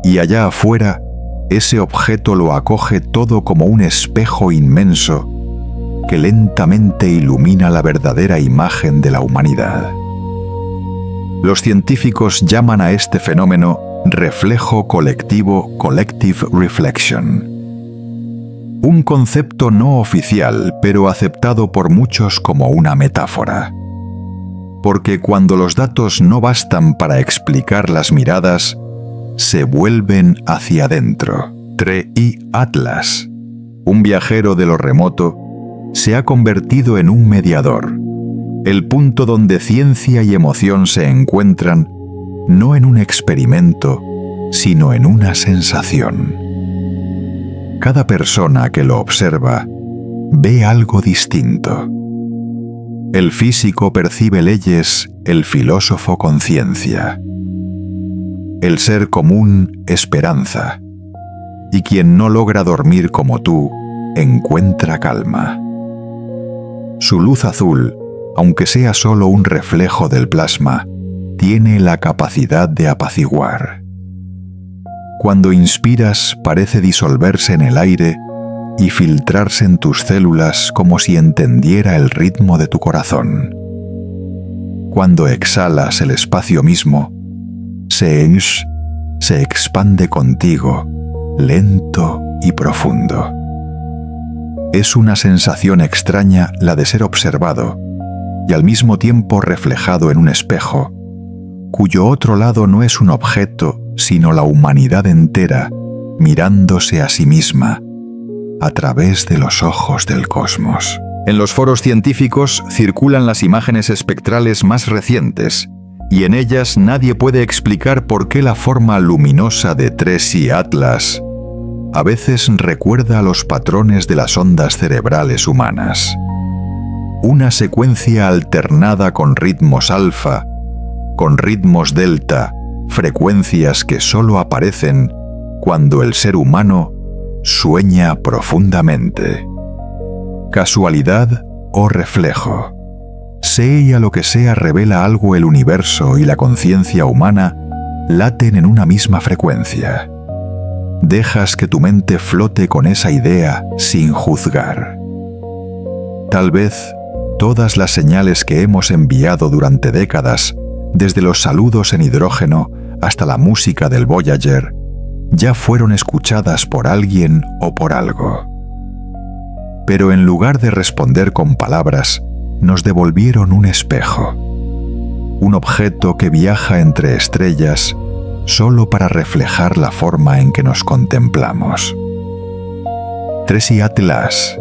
Y allá afuera, ese objeto lo acoge todo como un espejo inmenso que lentamente ilumina la verdadera imagen de la humanidad. Los científicos llaman a este fenómeno reflejo colectivo, collective reflection. Un concepto no oficial, pero aceptado por muchos como una metáfora. Porque cuando los datos no bastan para explicar las miradas, se vuelven hacia adentro. Tracy Atlas, un viajero de lo remoto, se ha convertido en un mediador, el punto donde ciencia y emoción se encuentran, no en un experimento, sino en una sensación. Cada persona que lo observa ve algo distinto. El físico percibe leyes, el filósofo conciencia. El ser común, esperanza. Y quien no logra dormir como tú, encuentra calma. Su luz azul, aunque sea solo un reflejo del plasma, tiene la capacidad de apaciguar. Cuando inspiras, parece disolverse en el aire y filtrarse en tus células como si entendiera el ritmo de tu corazón. Cuando exhalas, el espacio mismo se expande contigo, lento y profundo. Es una sensación extraña la de ser observado y al mismo tiempo reflejado en un espejo, cuyo otro lado no es un objeto, sino la humanidad entera mirándose a sí misma a través de los ojos del cosmos. En los foros científicos circulan las imágenes espectrales más recientes, y en ellas nadie puede explicar por qué la forma luminosa de Tracy Atlas a veces recuerda a los patrones de las ondas cerebrales humanas. Una secuencia alternada con ritmos alfa, con ritmos delta, frecuencias que solo aparecen cuando el ser humano sueña profundamente. ¿Casualidad o reflejo? Sea lo que sea, revela algo. El universo y la conciencia humana laten en una misma frecuencia. Dejas que tu mente flote con esa idea sin juzgar. Tal vez todas las señales que hemos enviado durante décadas, desde los saludos en hidrógeno hasta la música del Voyager, ya fueron escuchadas por alguien o por algo. Pero en lugar de responder con palabras, nos devolvieron un espejo, un objeto que viaja entre estrellas solo para reflejar la forma en que nos contemplamos. Tracy Atlas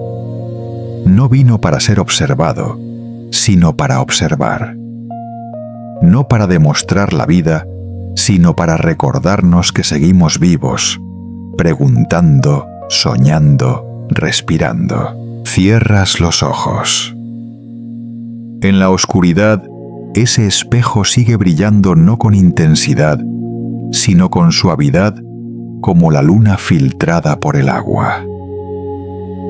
no vino para ser observado, sino para observar. No para demostrar la vida, sino para recordarnos que seguimos vivos, preguntando, soñando, respirando. Cierras los ojos. En la oscuridad, ese espejo sigue brillando no con intensidad, sino con suavidad, como la luna filtrada por el agua.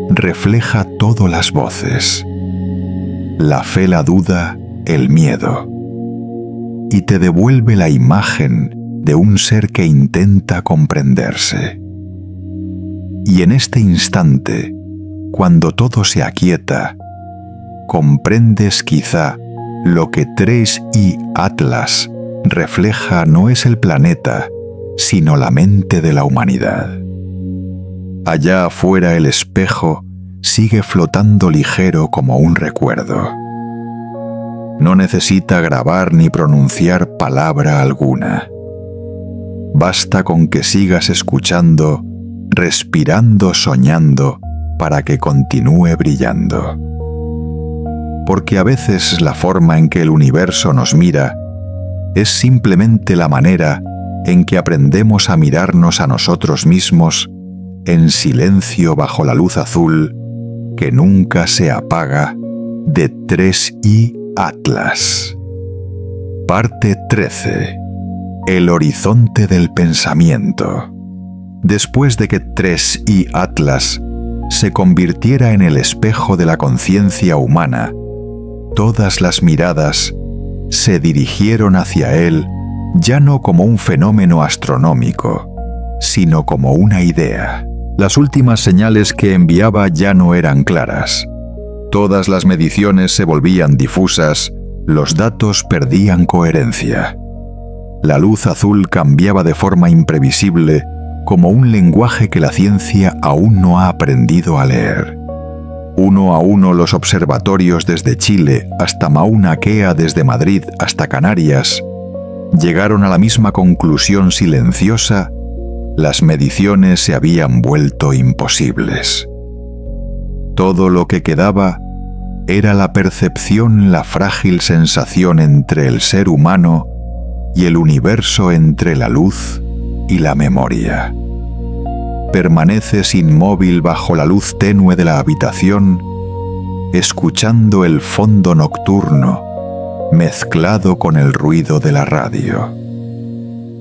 Refleja todas las voces, la fe, la duda, el miedo, y te devuelve la imagen de un ser que intenta comprenderse. Y en este instante, cuando todo se aquieta, comprendes quizá lo que Tracy Atlas refleja no es el planeta, sino la mente de la humanidad. Allá afuera el espejo sigue flotando ligero como un recuerdo. No necesita grabar ni pronunciar palabra alguna. Basta con que sigas escuchando, respirando, soñando, para que continúe brillando. Porque a veces la forma en que el universo nos mira es simplemente la manera en que aprendemos a mirarnos a nosotros mismos en silencio bajo la luz azul que nunca se apaga de Tracy Atlas. Parte 13. El horizonte del pensamiento. Después de que Tracy Atlas se convirtiera en el espejo de la conciencia humana, todas las miradas se dirigieron hacia él ya no como un fenómeno astronómico, sino como una idea. Las últimas señales que enviaba ya no eran claras. Todas las mediciones se volvían difusas, los datos perdían coherencia. La luz azul cambiaba de forma imprevisible, como un lenguaje que la ciencia aún no ha aprendido a leer. Uno a uno los observatorios desde Chile hasta Mauna Kea, desde Madrid hasta Canarias, llegaron a la misma conclusión silenciosa: las mediciones se habían vuelto imposibles. Todo lo que quedaba era la percepción, la frágil sensación entre el ser humano y el universo, entre la luz y la memoria. Permaneces inmóvil bajo la luz tenue de la habitación, escuchando el fondo nocturno mezclado con el ruido de la radio.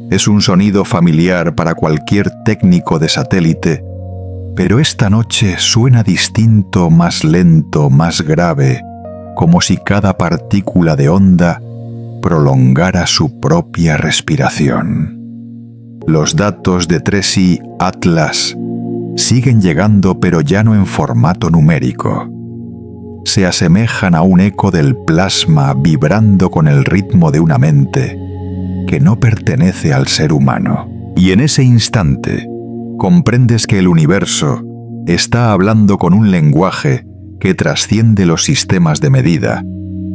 Es un sonido familiar para cualquier técnico de satélite, pero esta noche suena distinto, más lento, más grave, como si cada partícula de onda prolongara su propia respiración. Los datos de Tracy Atlas siguen llegando, pero ya no en formato numérico. Se asemejan a un eco del plasma vibrando con el ritmo de una mente que no pertenece al ser humano. Y en ese instante comprendes que el universo está hablando con un lenguaje que trasciende los sistemas de medida,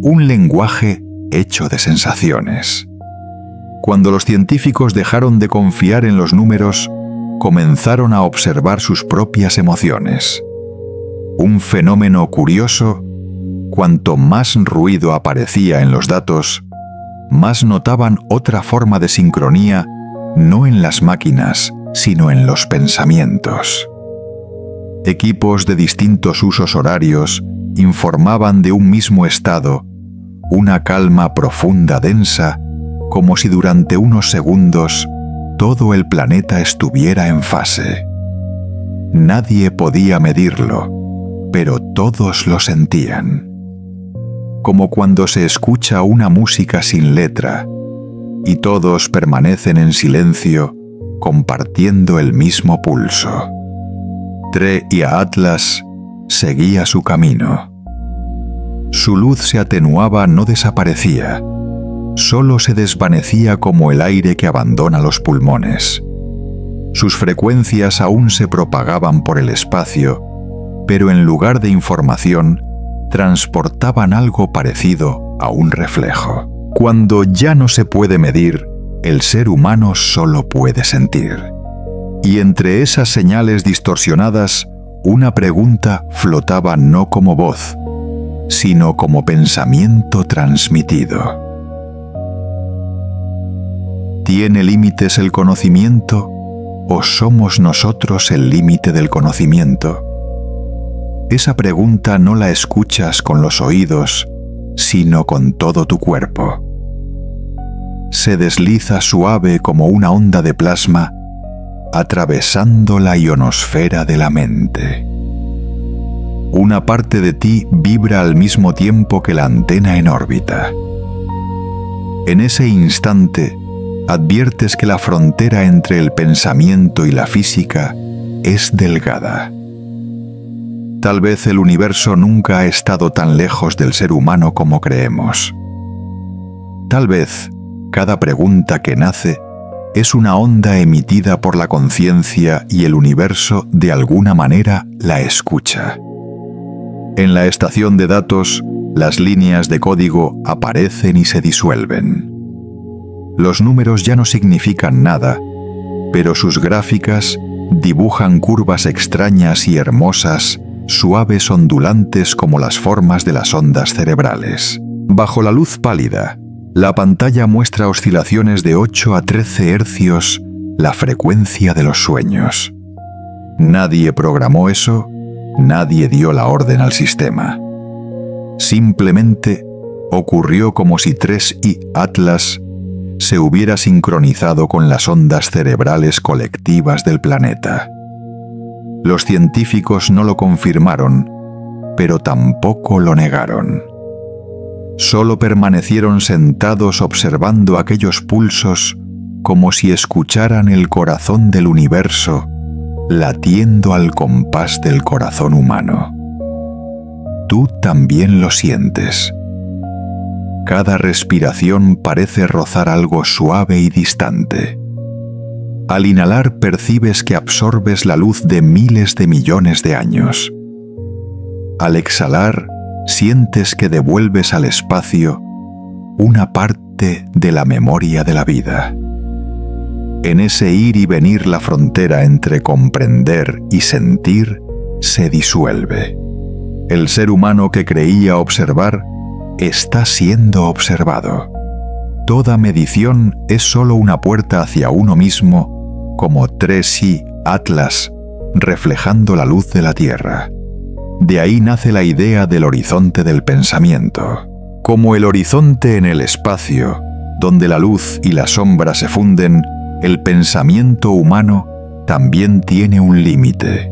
un lenguaje hecho de sensaciones. Cuando los científicos dejaron de confiar en los números, comenzaron a observar sus propias emociones. Un fenómeno curioso: cuanto más ruido aparecía en los datos, más notaban otra forma de sincronía, no en las máquinas, sino en los pensamientos. Equipos de distintos usos horarios informaban de un mismo estado, una calma profunda, densa, como si durante unos segundos todo el planeta estuviera en fase. Nadie podía medirlo, pero todos lo sentían. Como cuando se escucha una música sin letra, y todos permanecen en silencio, compartiendo el mismo pulso. Tracy Atlas seguía su camino. Su luz se atenuaba, no desaparecía. Solo se desvanecía como el aire que abandona los pulmones. Sus frecuencias aún se propagaban por el espacio, pero en lugar de información, transportaban algo parecido a un reflejo. Cuando ya no se puede medir, el ser humano solo puede sentir. Y entre esas señales distorsionadas, una pregunta flotaba no como voz, sino como pensamiento transmitido. ¿Tiene límites el conocimiento o somos nosotros el límite del conocimiento? Esa pregunta no la escuchas con los oídos, sino con todo tu cuerpo. Se desliza suave como una onda de plasma, atravesando la ionosfera de la mente. Una parte de ti vibra al mismo tiempo que la antena en órbita. En ese instante, adviertes que la frontera entre el pensamiento y la física es delgada. Tal vez el universo nunca ha estado tan lejos del ser humano como creemos. Tal vez cada pregunta que nace es una onda emitida por la conciencia y el universo de alguna manera la escucha. En la estación de datos, las líneas de código aparecen y se disuelven. Los números ya no significan nada, pero sus gráficas dibujan curvas extrañas y hermosas, suaves ondulantes como las formas de las ondas cerebrales. Bajo la luz pálida, la pantalla muestra oscilaciones de 8 a 13 hercios, la frecuencia de los sueños. Nadie programó eso, nadie dio la orden al sistema. Simplemente ocurrió como si 3i Atlas se hubiera sincronizado con las ondas cerebrales colectivas del planeta. Los científicos no lo confirmaron, pero tampoco lo negaron. Solo permanecieron sentados observando aquellos pulsos como si escucharan el corazón del universo latiendo al compás del corazón humano. Tú también lo sientes. Cada respiración parece rozar algo suave y distante. Al inhalar percibes que absorbes la luz de miles de millones de años. Al exhalar, sientes que devuelves al espacio una parte de la memoria de la vida. En ese ir y venir la frontera entre comprender y sentir se disuelve. El ser humano que creía observar está siendo observado. Toda medición es solo una puerta hacia uno mismo, como 3i Atlas, reflejando la luz de la Tierra. De ahí nace la idea del horizonte del pensamiento. Como el horizonte en el espacio, donde la luz y la sombra se funden, el pensamiento humano también tiene un límite,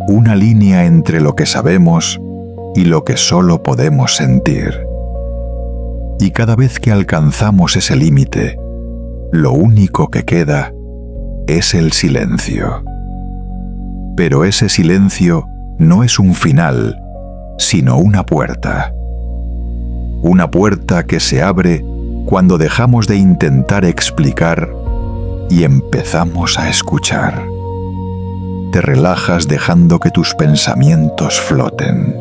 una línea entre lo que sabemos y lo que solo podemos sentir. Y cada vez que alcanzamos ese límite, lo único que queda es el silencio. Pero ese silencio no es un final, sino una puerta. Una puerta que se abre cuando dejamos de intentar explicar y empezamos a escuchar. Te relajas dejando que tus pensamientos floten.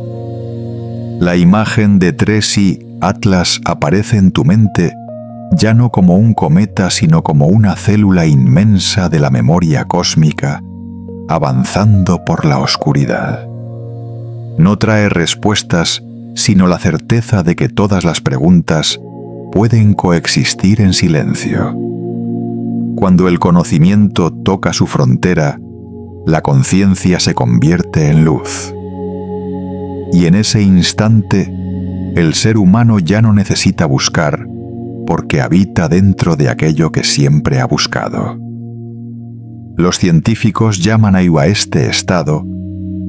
La imagen de 3i Atlas aparece en tu mente ya no como un cometa, sino como una célula inmensa de la memoria cósmica, avanzando por la oscuridad. No trae respuestas, sino la certeza de que todas las preguntas pueden coexistir en silencio. Cuando el conocimiento toca su frontera, la conciencia se convierte en luz. Y en ese instante, el ser humano ya no necesita buscar, porque habita dentro de aquello que siempre ha buscado. Los científicos llaman a este estado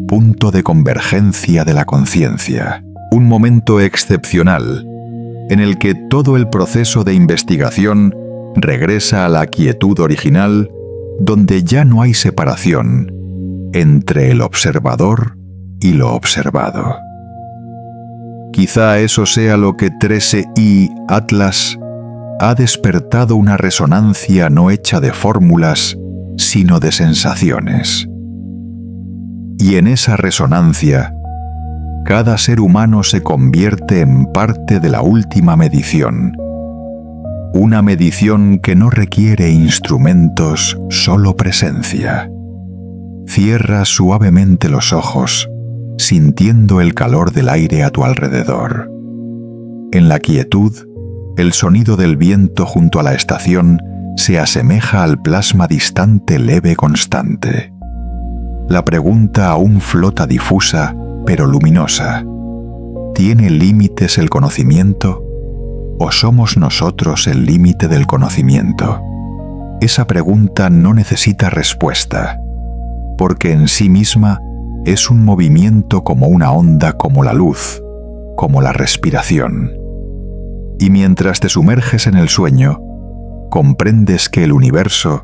punto de convergencia de la conciencia, un momento excepcional en el que todo el proceso de investigación regresa a la quietud original, donde ya no hay separación entre el observador y lo observado. Quizá eso sea lo que 3i Atlas ha despertado, una resonancia no hecha de fórmulas, sino de sensaciones. Y en esa resonancia, cada ser humano se convierte en parte de la última medición. Una medición que no requiere instrumentos, solo presencia. Cierra suavemente los ojos, sintiendo el calor del aire a tu alrededor. En la quietud, el sonido del viento junto a la estación se asemeja al plasma distante leve constante. La pregunta aún flota difusa, pero luminosa. ¿Tiene límites el conocimiento? ¿O somos nosotros el límite del conocimiento? Esa pregunta no necesita respuesta, porque en sí misma es un movimiento como una onda, como la luz, como la respiración. Y mientras te sumerges en el sueño, comprendes que el universo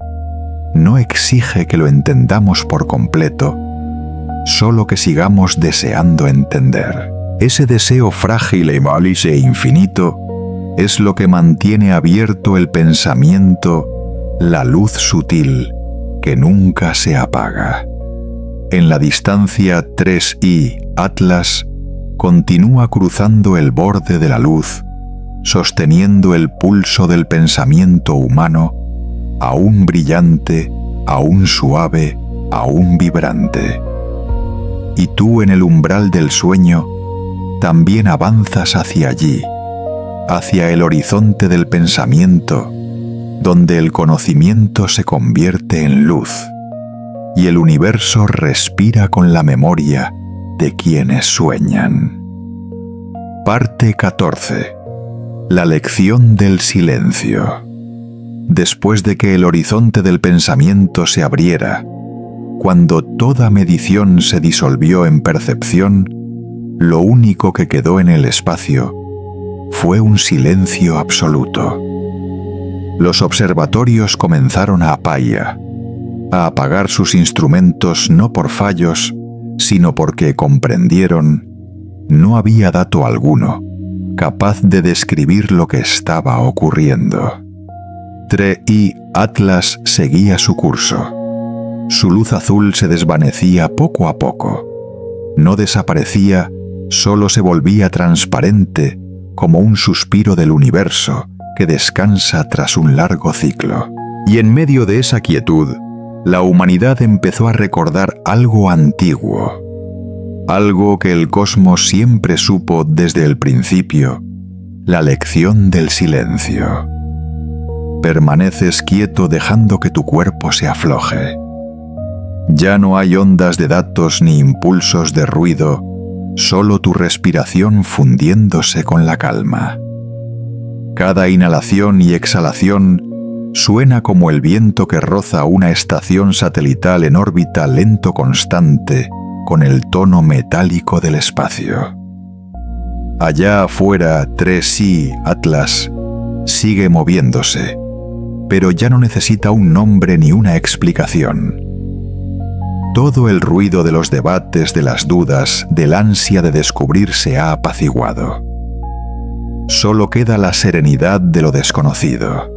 no exige que lo entendamos por completo, solo que sigamos deseando entender. Ese deseo frágil e infinito es lo que mantiene abierto el pensamiento, la luz sutil que nunca se apaga. En la distancia 3I, Atlas continúa cruzando el borde de la luz, sosteniendo el pulso del pensamiento humano, aún brillante, aún suave, aún vibrante. Y tú en el umbral del sueño también avanzas hacia allí, hacia el horizonte del pensamiento, donde el conocimiento se convierte en luz y el universo respira con la memoria de quienes sueñan. Parte 14. La lección del silencio. Después de que el horizonte del pensamiento se abriera, cuando toda medición se disolvió en percepción, lo único que quedó en el espacio fue un silencio absoluto. Los observatorios comenzaron a apagar sus instrumentos no por fallos, sino porque comprendieron no había dato alguno capaz de describir lo que estaba ocurriendo. 3I Atlas seguía su curso. Su luz azul se desvanecía poco a poco. No desaparecía, solo se volvía transparente, como un suspiro del universo que descansa tras un largo ciclo. Y en medio de esa quietud, la humanidad empezó a recordar algo antiguo, algo que el cosmos siempre supo desde el principio, la lección del silencio. Permaneces quieto dejando que tu cuerpo se afloje. Ya no hay ondas de datos ni impulsos de ruido, solo tu respiración fundiéndose con la calma. Cada inhalación y exhalación suena como el viento que roza una estación satelital en órbita lento constante con el tono metálico del espacio. Allá afuera, 3I Atlas sigue moviéndose, pero ya no necesita un nombre ni una explicación. Todo el ruido de los debates, de las dudas, del ansia de descubrir se ha apaciguado. Solo queda la serenidad de lo desconocido.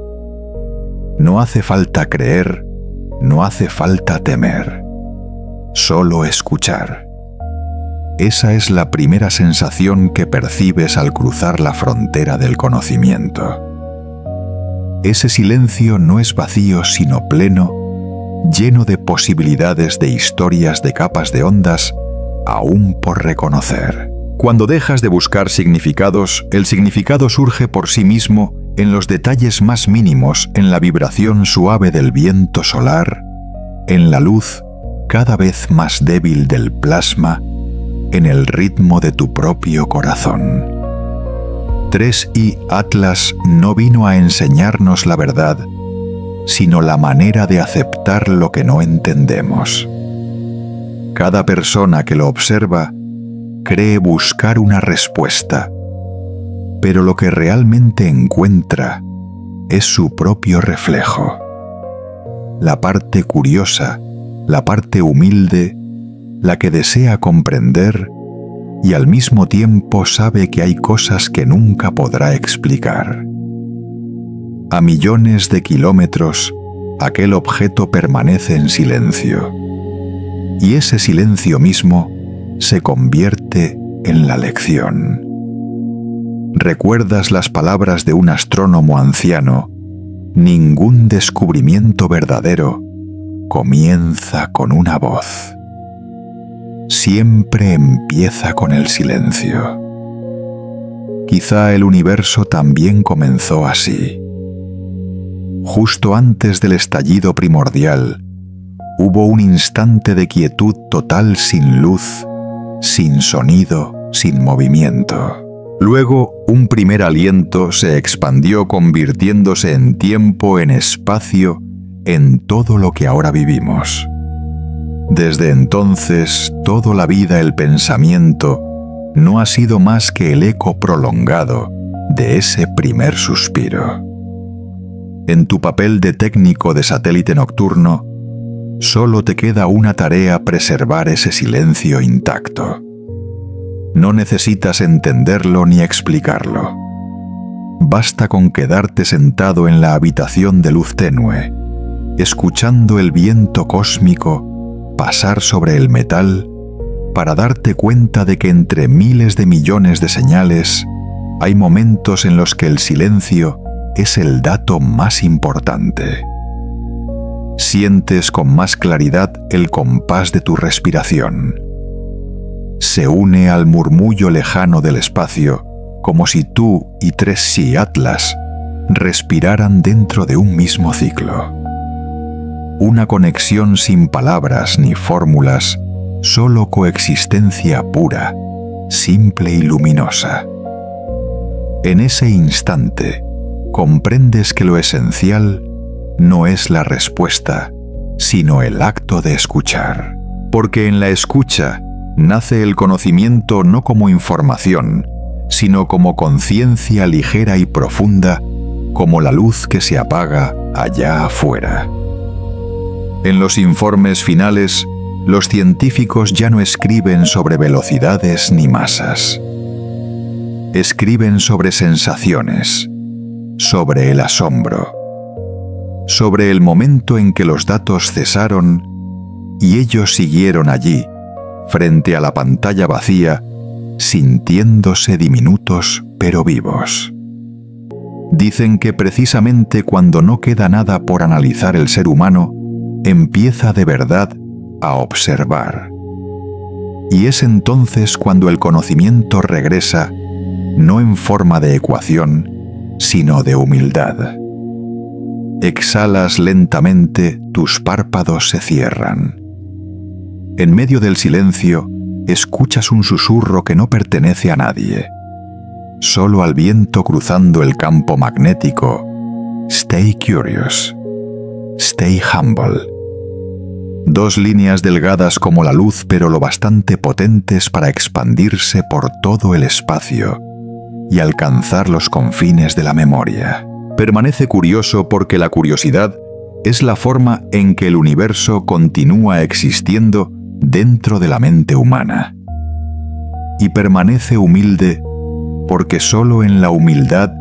No hace falta creer, no hace falta temer. Solo escuchar. Esa es la primera sensación que percibes al cruzar la frontera del conocimiento. Ese silencio no es vacío sino pleno, lleno de posibilidades de historias de capas de ondas aún por reconocer. Cuando dejas de buscar significados, el significado surge por sí mismo en los detalles más mínimos, en la vibración suave del viento solar, en la luz cada vez más débil del plasma, en el ritmo de tu propio corazón. 3I Atlas no vino a enseñarnos la verdad, sino la manera de aceptar lo que no entendemos. Cada persona que lo observa cree buscar una respuesta, pero lo que realmente encuentra es su propio reflejo. La parte curiosa, la parte humilde, la que desea comprender y al mismo tiempo sabe que hay cosas que nunca podrá explicar. A millones de kilómetros, aquel objeto permanece en silencio, y ese silencio mismo se convierte en la lección. ¿Recuerdas las palabras de un astrónomo anciano? Ningún descubrimiento verdadero comienza con una voz. Siempre empieza con el silencio. Quizá el universo también comenzó así. Justo antes del estallido primordial, hubo un instante de quietud total sin luz, sin sonido, sin movimiento. Luego, un primer aliento se expandió convirtiéndose en tiempo, en espacio, en todo lo que ahora vivimos. Desde entonces, toda la vida, el pensamiento, no ha sido más que el eco prolongado de ese primer suspiro. En tu papel de técnico de satélite nocturno, solo te queda una tarea: preservar ese silencio intacto. No necesitas entenderlo ni explicarlo. Basta con quedarte sentado en la habitación de luz tenue, escuchando el viento cósmico pasar sobre el metal, para darte cuenta de que entre miles de millones de señales hay momentos en los que el silencio es el dato más importante. Sientes con más claridad el compás de tu respiración. Se une al murmullo lejano del espacio, como si tú y 3C Atlas respiraran dentro de un mismo ciclo. Una conexión sin palabras ni fórmulas, solo coexistencia pura, simple y luminosa. En ese instante, comprendes que lo esencial no es la respuesta, sino el acto de escuchar. Porque en la escucha nace el conocimiento no como información, sino como conciencia ligera y profunda, como la luz que se apaga allá afuera. En los informes finales, los científicos ya no escriben sobre velocidades ni masas. Escriben sobre sensaciones, sobre el asombro, sobre el momento en que los datos cesaron y ellos siguieron allí, frente a la pantalla vacía, sintiéndose diminutos pero vivos. Dicen que precisamente cuando no queda nada por analizar, el ser humano empieza de verdad a observar. Y es entonces cuando el conocimiento regresa, no en forma de ecuación, sino de humildad. Exhalas lentamente, tus párpados se cierran. En medio del silencio, escuchas un susurro que no pertenece a nadie, solo al viento cruzando el campo magnético. Stay curious. Stay humble. 2 líneas delgadas como la luz, pero lo bastante potentes para expandirse por todo el espacio y alcanzar los confines de la memoria. Permanece curioso porque la curiosidad es la forma en que el universo continúa existiendo dentro de la mente humana. Y permanece humilde porque solo en la humildad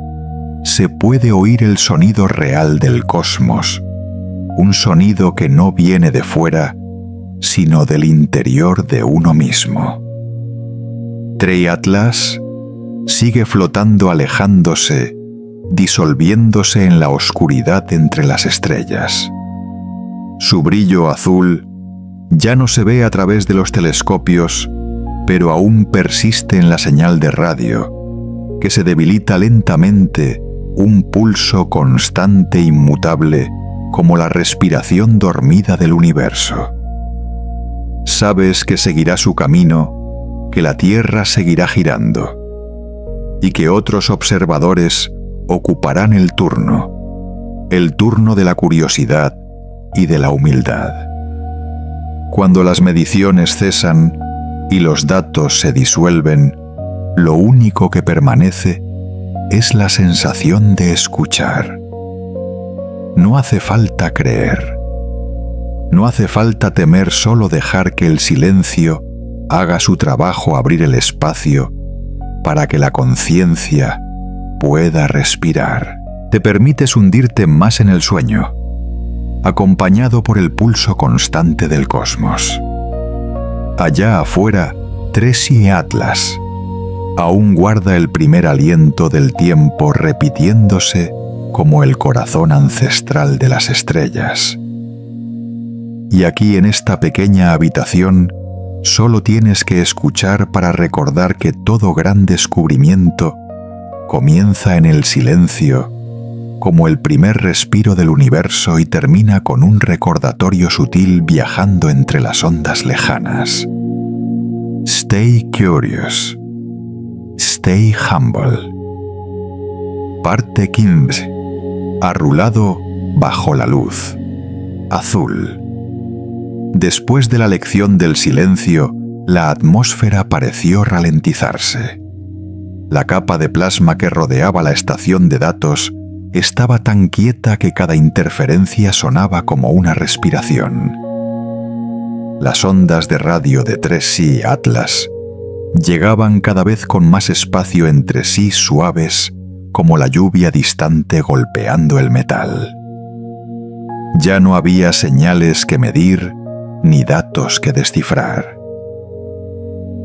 se puede oír el sonido real del cosmos, un sonido que no viene de fuera, sino del interior de uno mismo. 3C Atlas sigue flotando, alejándose, disolviéndose en la oscuridad entre las estrellas. Su brillo azul ya no se ve a través de los telescopios, pero aún persiste en la señal de radio, que se debilita lentamente, un pulso constante, inmutable, como la respiración dormida del universo. Sabes que seguirá su camino, que la Tierra seguirá girando, y que otros observadores ocuparán el turno de la curiosidad y de la humildad. Cuando las mediciones cesan y los datos se disuelven, lo único que permanece es la sensación de escuchar. No hace falta creer. No hace falta temer, solo dejar que el silencio haga su trabajo, abrir el espacio para que la conciencia pueda respirar. Te permites hundirte más en el sueño, acompañado por el pulso constante del cosmos. Allá afuera, 3C Atlas aún guarda el primer aliento del tiempo, repitiéndose como el corazón ancestral de las estrellas. Y aquí en esta pequeña habitación solo tienes que escuchar para recordar que todo gran descubrimiento comienza en el silencio, como el primer respiro del universo, y termina con un recordatorio sutil viajando entre las ondas lejanas. Stay curious. Stay humble. Parte 15. Arrulado bajo la luz. Azul. Después de la lección del silencio, la atmósfera pareció ralentizarse. La capa de plasma que rodeaba la estación de datos estaba tan quieta que cada interferencia sonaba como una respiración. Las ondas de radio de 3C Atlas llegaban cada vez con más espacio entre sí, suaves como la lluvia distante golpeando el metal. Ya no había señales que medir ni datos que descifrar.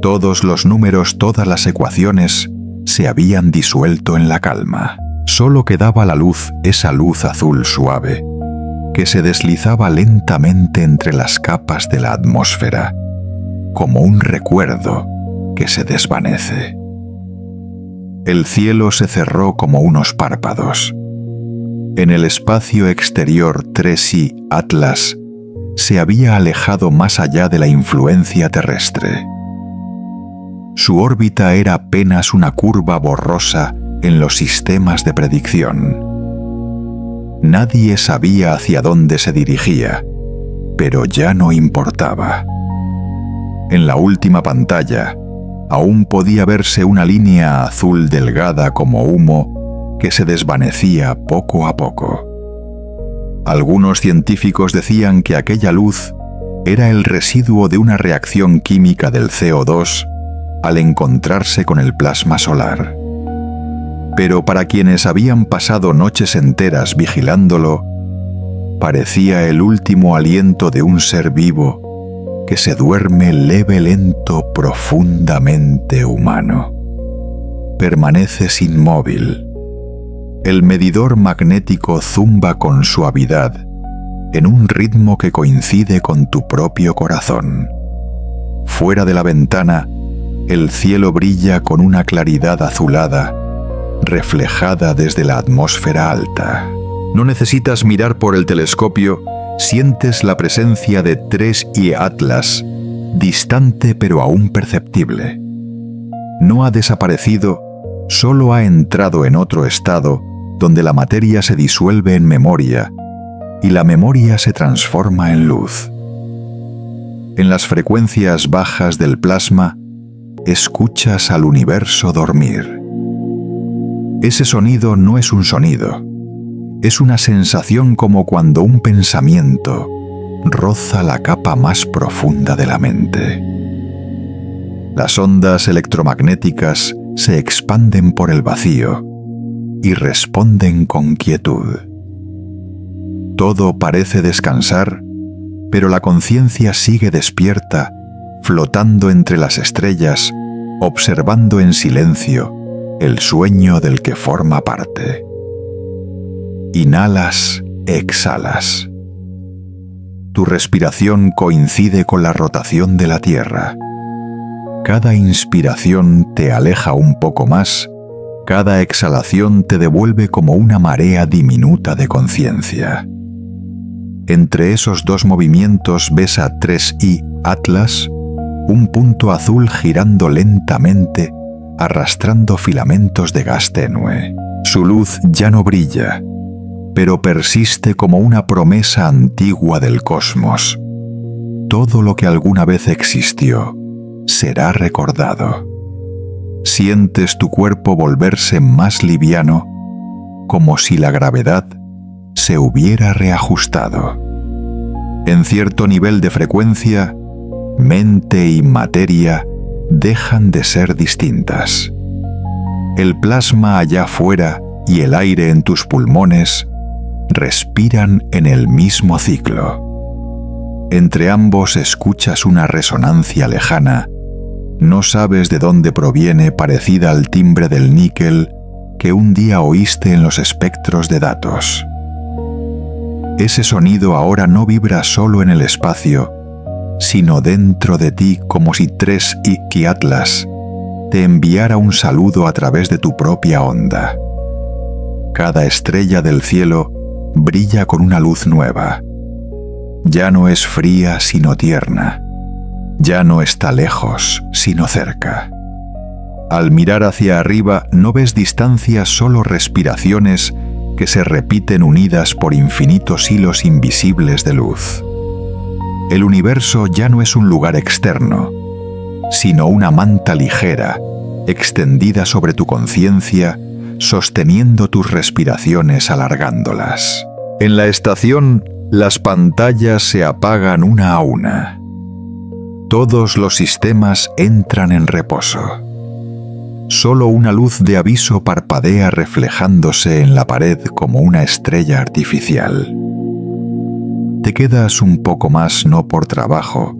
Todos los números, todas las ecuaciones se habían disuelto en la calma. Solo quedaba la luz, esa luz azul suave, que se deslizaba lentamente entre las capas de la atmósfera, como un recuerdo que se desvanece. El cielo se cerró como unos párpados. En el espacio exterior 3C Atlas se había alejado más allá de la influencia terrestre. Su órbita era apenas una curva borrosa en los sistemas de predicción. Nadie sabía hacia dónde se dirigía, pero ya no importaba. En la última pantalla aún podía verse una línea azul delgada como humo que se desvanecía poco a poco. Algunos científicos decían que aquella luz era el residuo de una reacción química del CO2 al encontrarse con el plasma solar. Pero para quienes habían pasado noches enteras vigilándolo, parecía el último aliento de un ser vivo que se duerme leve, lento, profundamente humano. Permaneces inmóvil. El medidor magnético zumba con suavidad, en un ritmo que coincide con tu propio corazón. Fuera de la ventana, el cielo brilla con una claridad azulada, reflejada desde la atmósfera alta. No necesitas mirar por el telescopio, sientes la presencia de 3C Atlas, distante pero aún perceptible. No ha desaparecido, solo ha entrado en otro estado donde la materia se disuelve en memoria y la memoria se transforma en luz. En las frecuencias bajas del plasma, escuchas al universo dormir. Ese sonido no es un sonido, es una sensación, como cuando un pensamiento roza la capa más profunda de la mente. Las ondas electromagnéticas se expanden por el vacío y responden con quietud. Todo parece descansar, pero la conciencia sigue despierta, flotando entre las estrellas, observando en silencio el sueño del que forma parte. Inhalas, exhalas. Tu respiración coincide con la rotación de la Tierra. Cada inspiración te aleja un poco más, cada exhalación te devuelve como una marea diminuta de conciencia. Entre esos dos movimientos ves a 3C Atlas, un punto azul girando lentamente, arrastrando filamentos de gas tenue. Su luz ya no brilla, pero persiste como una promesa antigua del cosmos. Todo lo que alguna vez existió será recordado. Sientes tu cuerpo volverse más liviano, como si la gravedad se hubiera reajustado. En cierto nivel de frecuencia, mente y materia dejan de ser distintas. El plasma allá afuera y el aire en tus pulmones respiran en el mismo ciclo. Entre ambos escuchas una resonancia lejana. No sabes de dónde proviene, parecida al timbre del níquel que un día oíste en los espectros de datos. Ese sonido ahora no vibra solo en el espacio, sino dentro de ti, como si tres Iquiatlas te enviara un saludo a través de tu propia onda. Cada estrella del cielo brilla con una luz nueva. Ya no es fría sino tierna. Ya no está lejos sino cerca. Al mirar hacia arriba no ves distancias, solo respiraciones que se repiten unidas por infinitos hilos invisibles de luz. El universo ya no es un lugar externo, sino una manta ligera, extendida sobre tu conciencia, sosteniendo tus respiraciones, alargándolas. En la estación, las pantallas se apagan una a una. Todos los sistemas entran en reposo. Solo una luz de aviso parpadea reflejándose en la pared como una estrella artificial. Te quedas un poco más no por trabajo,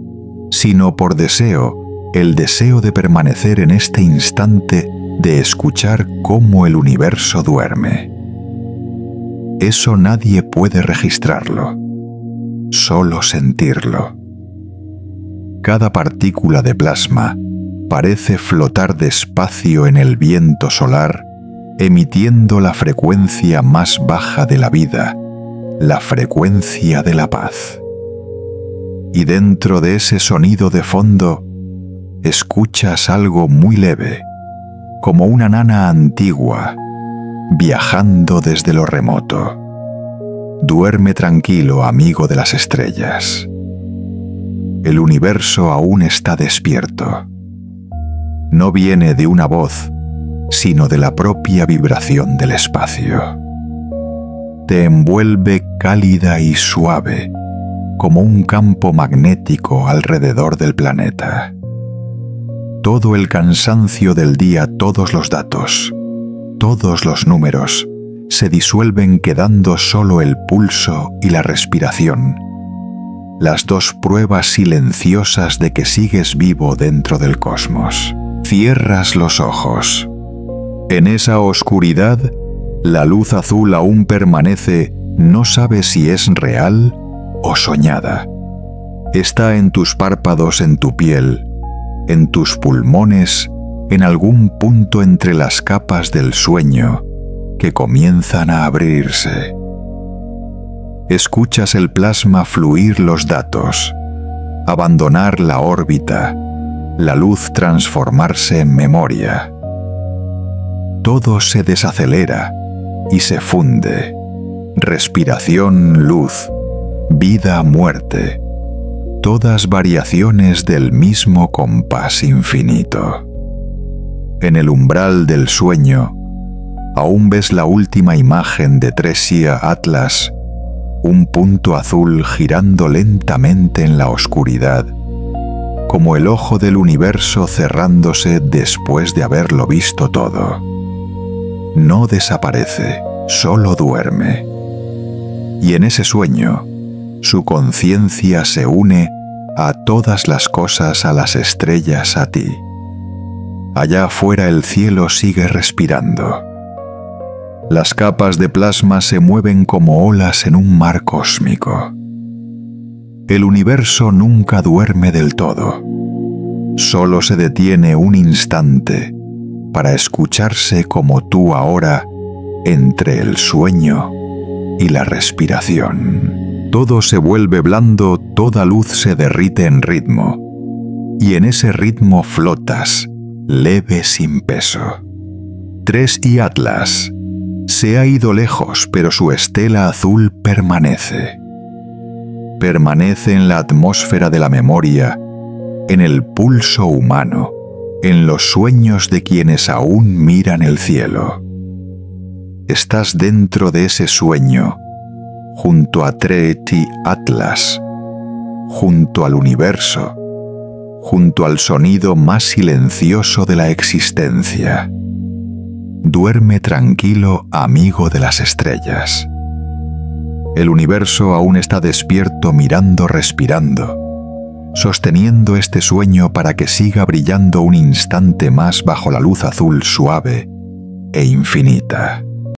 sino por deseo, el deseo de permanecer en este instante, de escuchar cómo el universo duerme. Eso nadie puede registrarlo, solo sentirlo. Cada partícula de plasma parece flotar despacio en el viento solar, emitiendo la frecuencia más baja de la vida, la frecuencia de la paz. Y dentro de ese sonido de fondo, escuchas algo muy leve, como una nana antigua, viajando desde lo remoto. Duerme tranquilo, amigo de las estrellas. El universo aún está despierto. No viene de una voz, sino de la propia vibración del espacio. Te envuelve cálida y suave, como un campo magnético alrededor del planeta. Todo el cansancio del día, todos los datos, todos los números, se disuelven quedando solo el pulso y la respiración, las dos pruebas silenciosas de que sigues vivo dentro del cosmos. Cierras los ojos. En esa oscuridad, la luz azul aún permanece, no sabes si es real o soñada. Está en tus párpados, en tu piel, en tus pulmones, en algún punto entre las capas del sueño que comienzan a abrirse. Escuchas el plasma fluir los datos, abandonar la órbita, la luz transformarse en memoria. Todo se desacelera y se funde. Respiración, luz, vida, muerte. Todas variaciones del mismo compás infinito. En el umbral del sueño, aún ves la última imagen de Tresia Atlas, un punto azul girando lentamente en la oscuridad, como el ojo del universo cerrándose después de haberlo visto todo. No desaparece, solo duerme. Y en ese sueño, su conciencia se une a todas las cosas, a las estrellas, a ti. Allá afuera el cielo sigue respirando. Las capas de plasma se mueven como olas en un mar cósmico. El universo nunca duerme del todo. Solo se detiene un instante para escucharse como tú ahora entre el sueño y la respiración. Todo se vuelve blando, toda luz se derrite en ritmo. Y en ese ritmo flotas, leve sin peso. Iquiatlas se ha ido lejos, pero su estela azul permanece. Permanece en la atmósfera de la memoria, en el pulso humano, en los sueños de quienes aún miran el cielo. Estás dentro de ese sueño, junto a Iquiatlas, junto al universo, junto al sonido más silencioso de la existencia. Duerme tranquilo, amigo de las estrellas. El universo aún está despierto, mirando, respirando, sosteniendo este sueño para que siga brillando un instante más bajo la luz azul suave e infinita.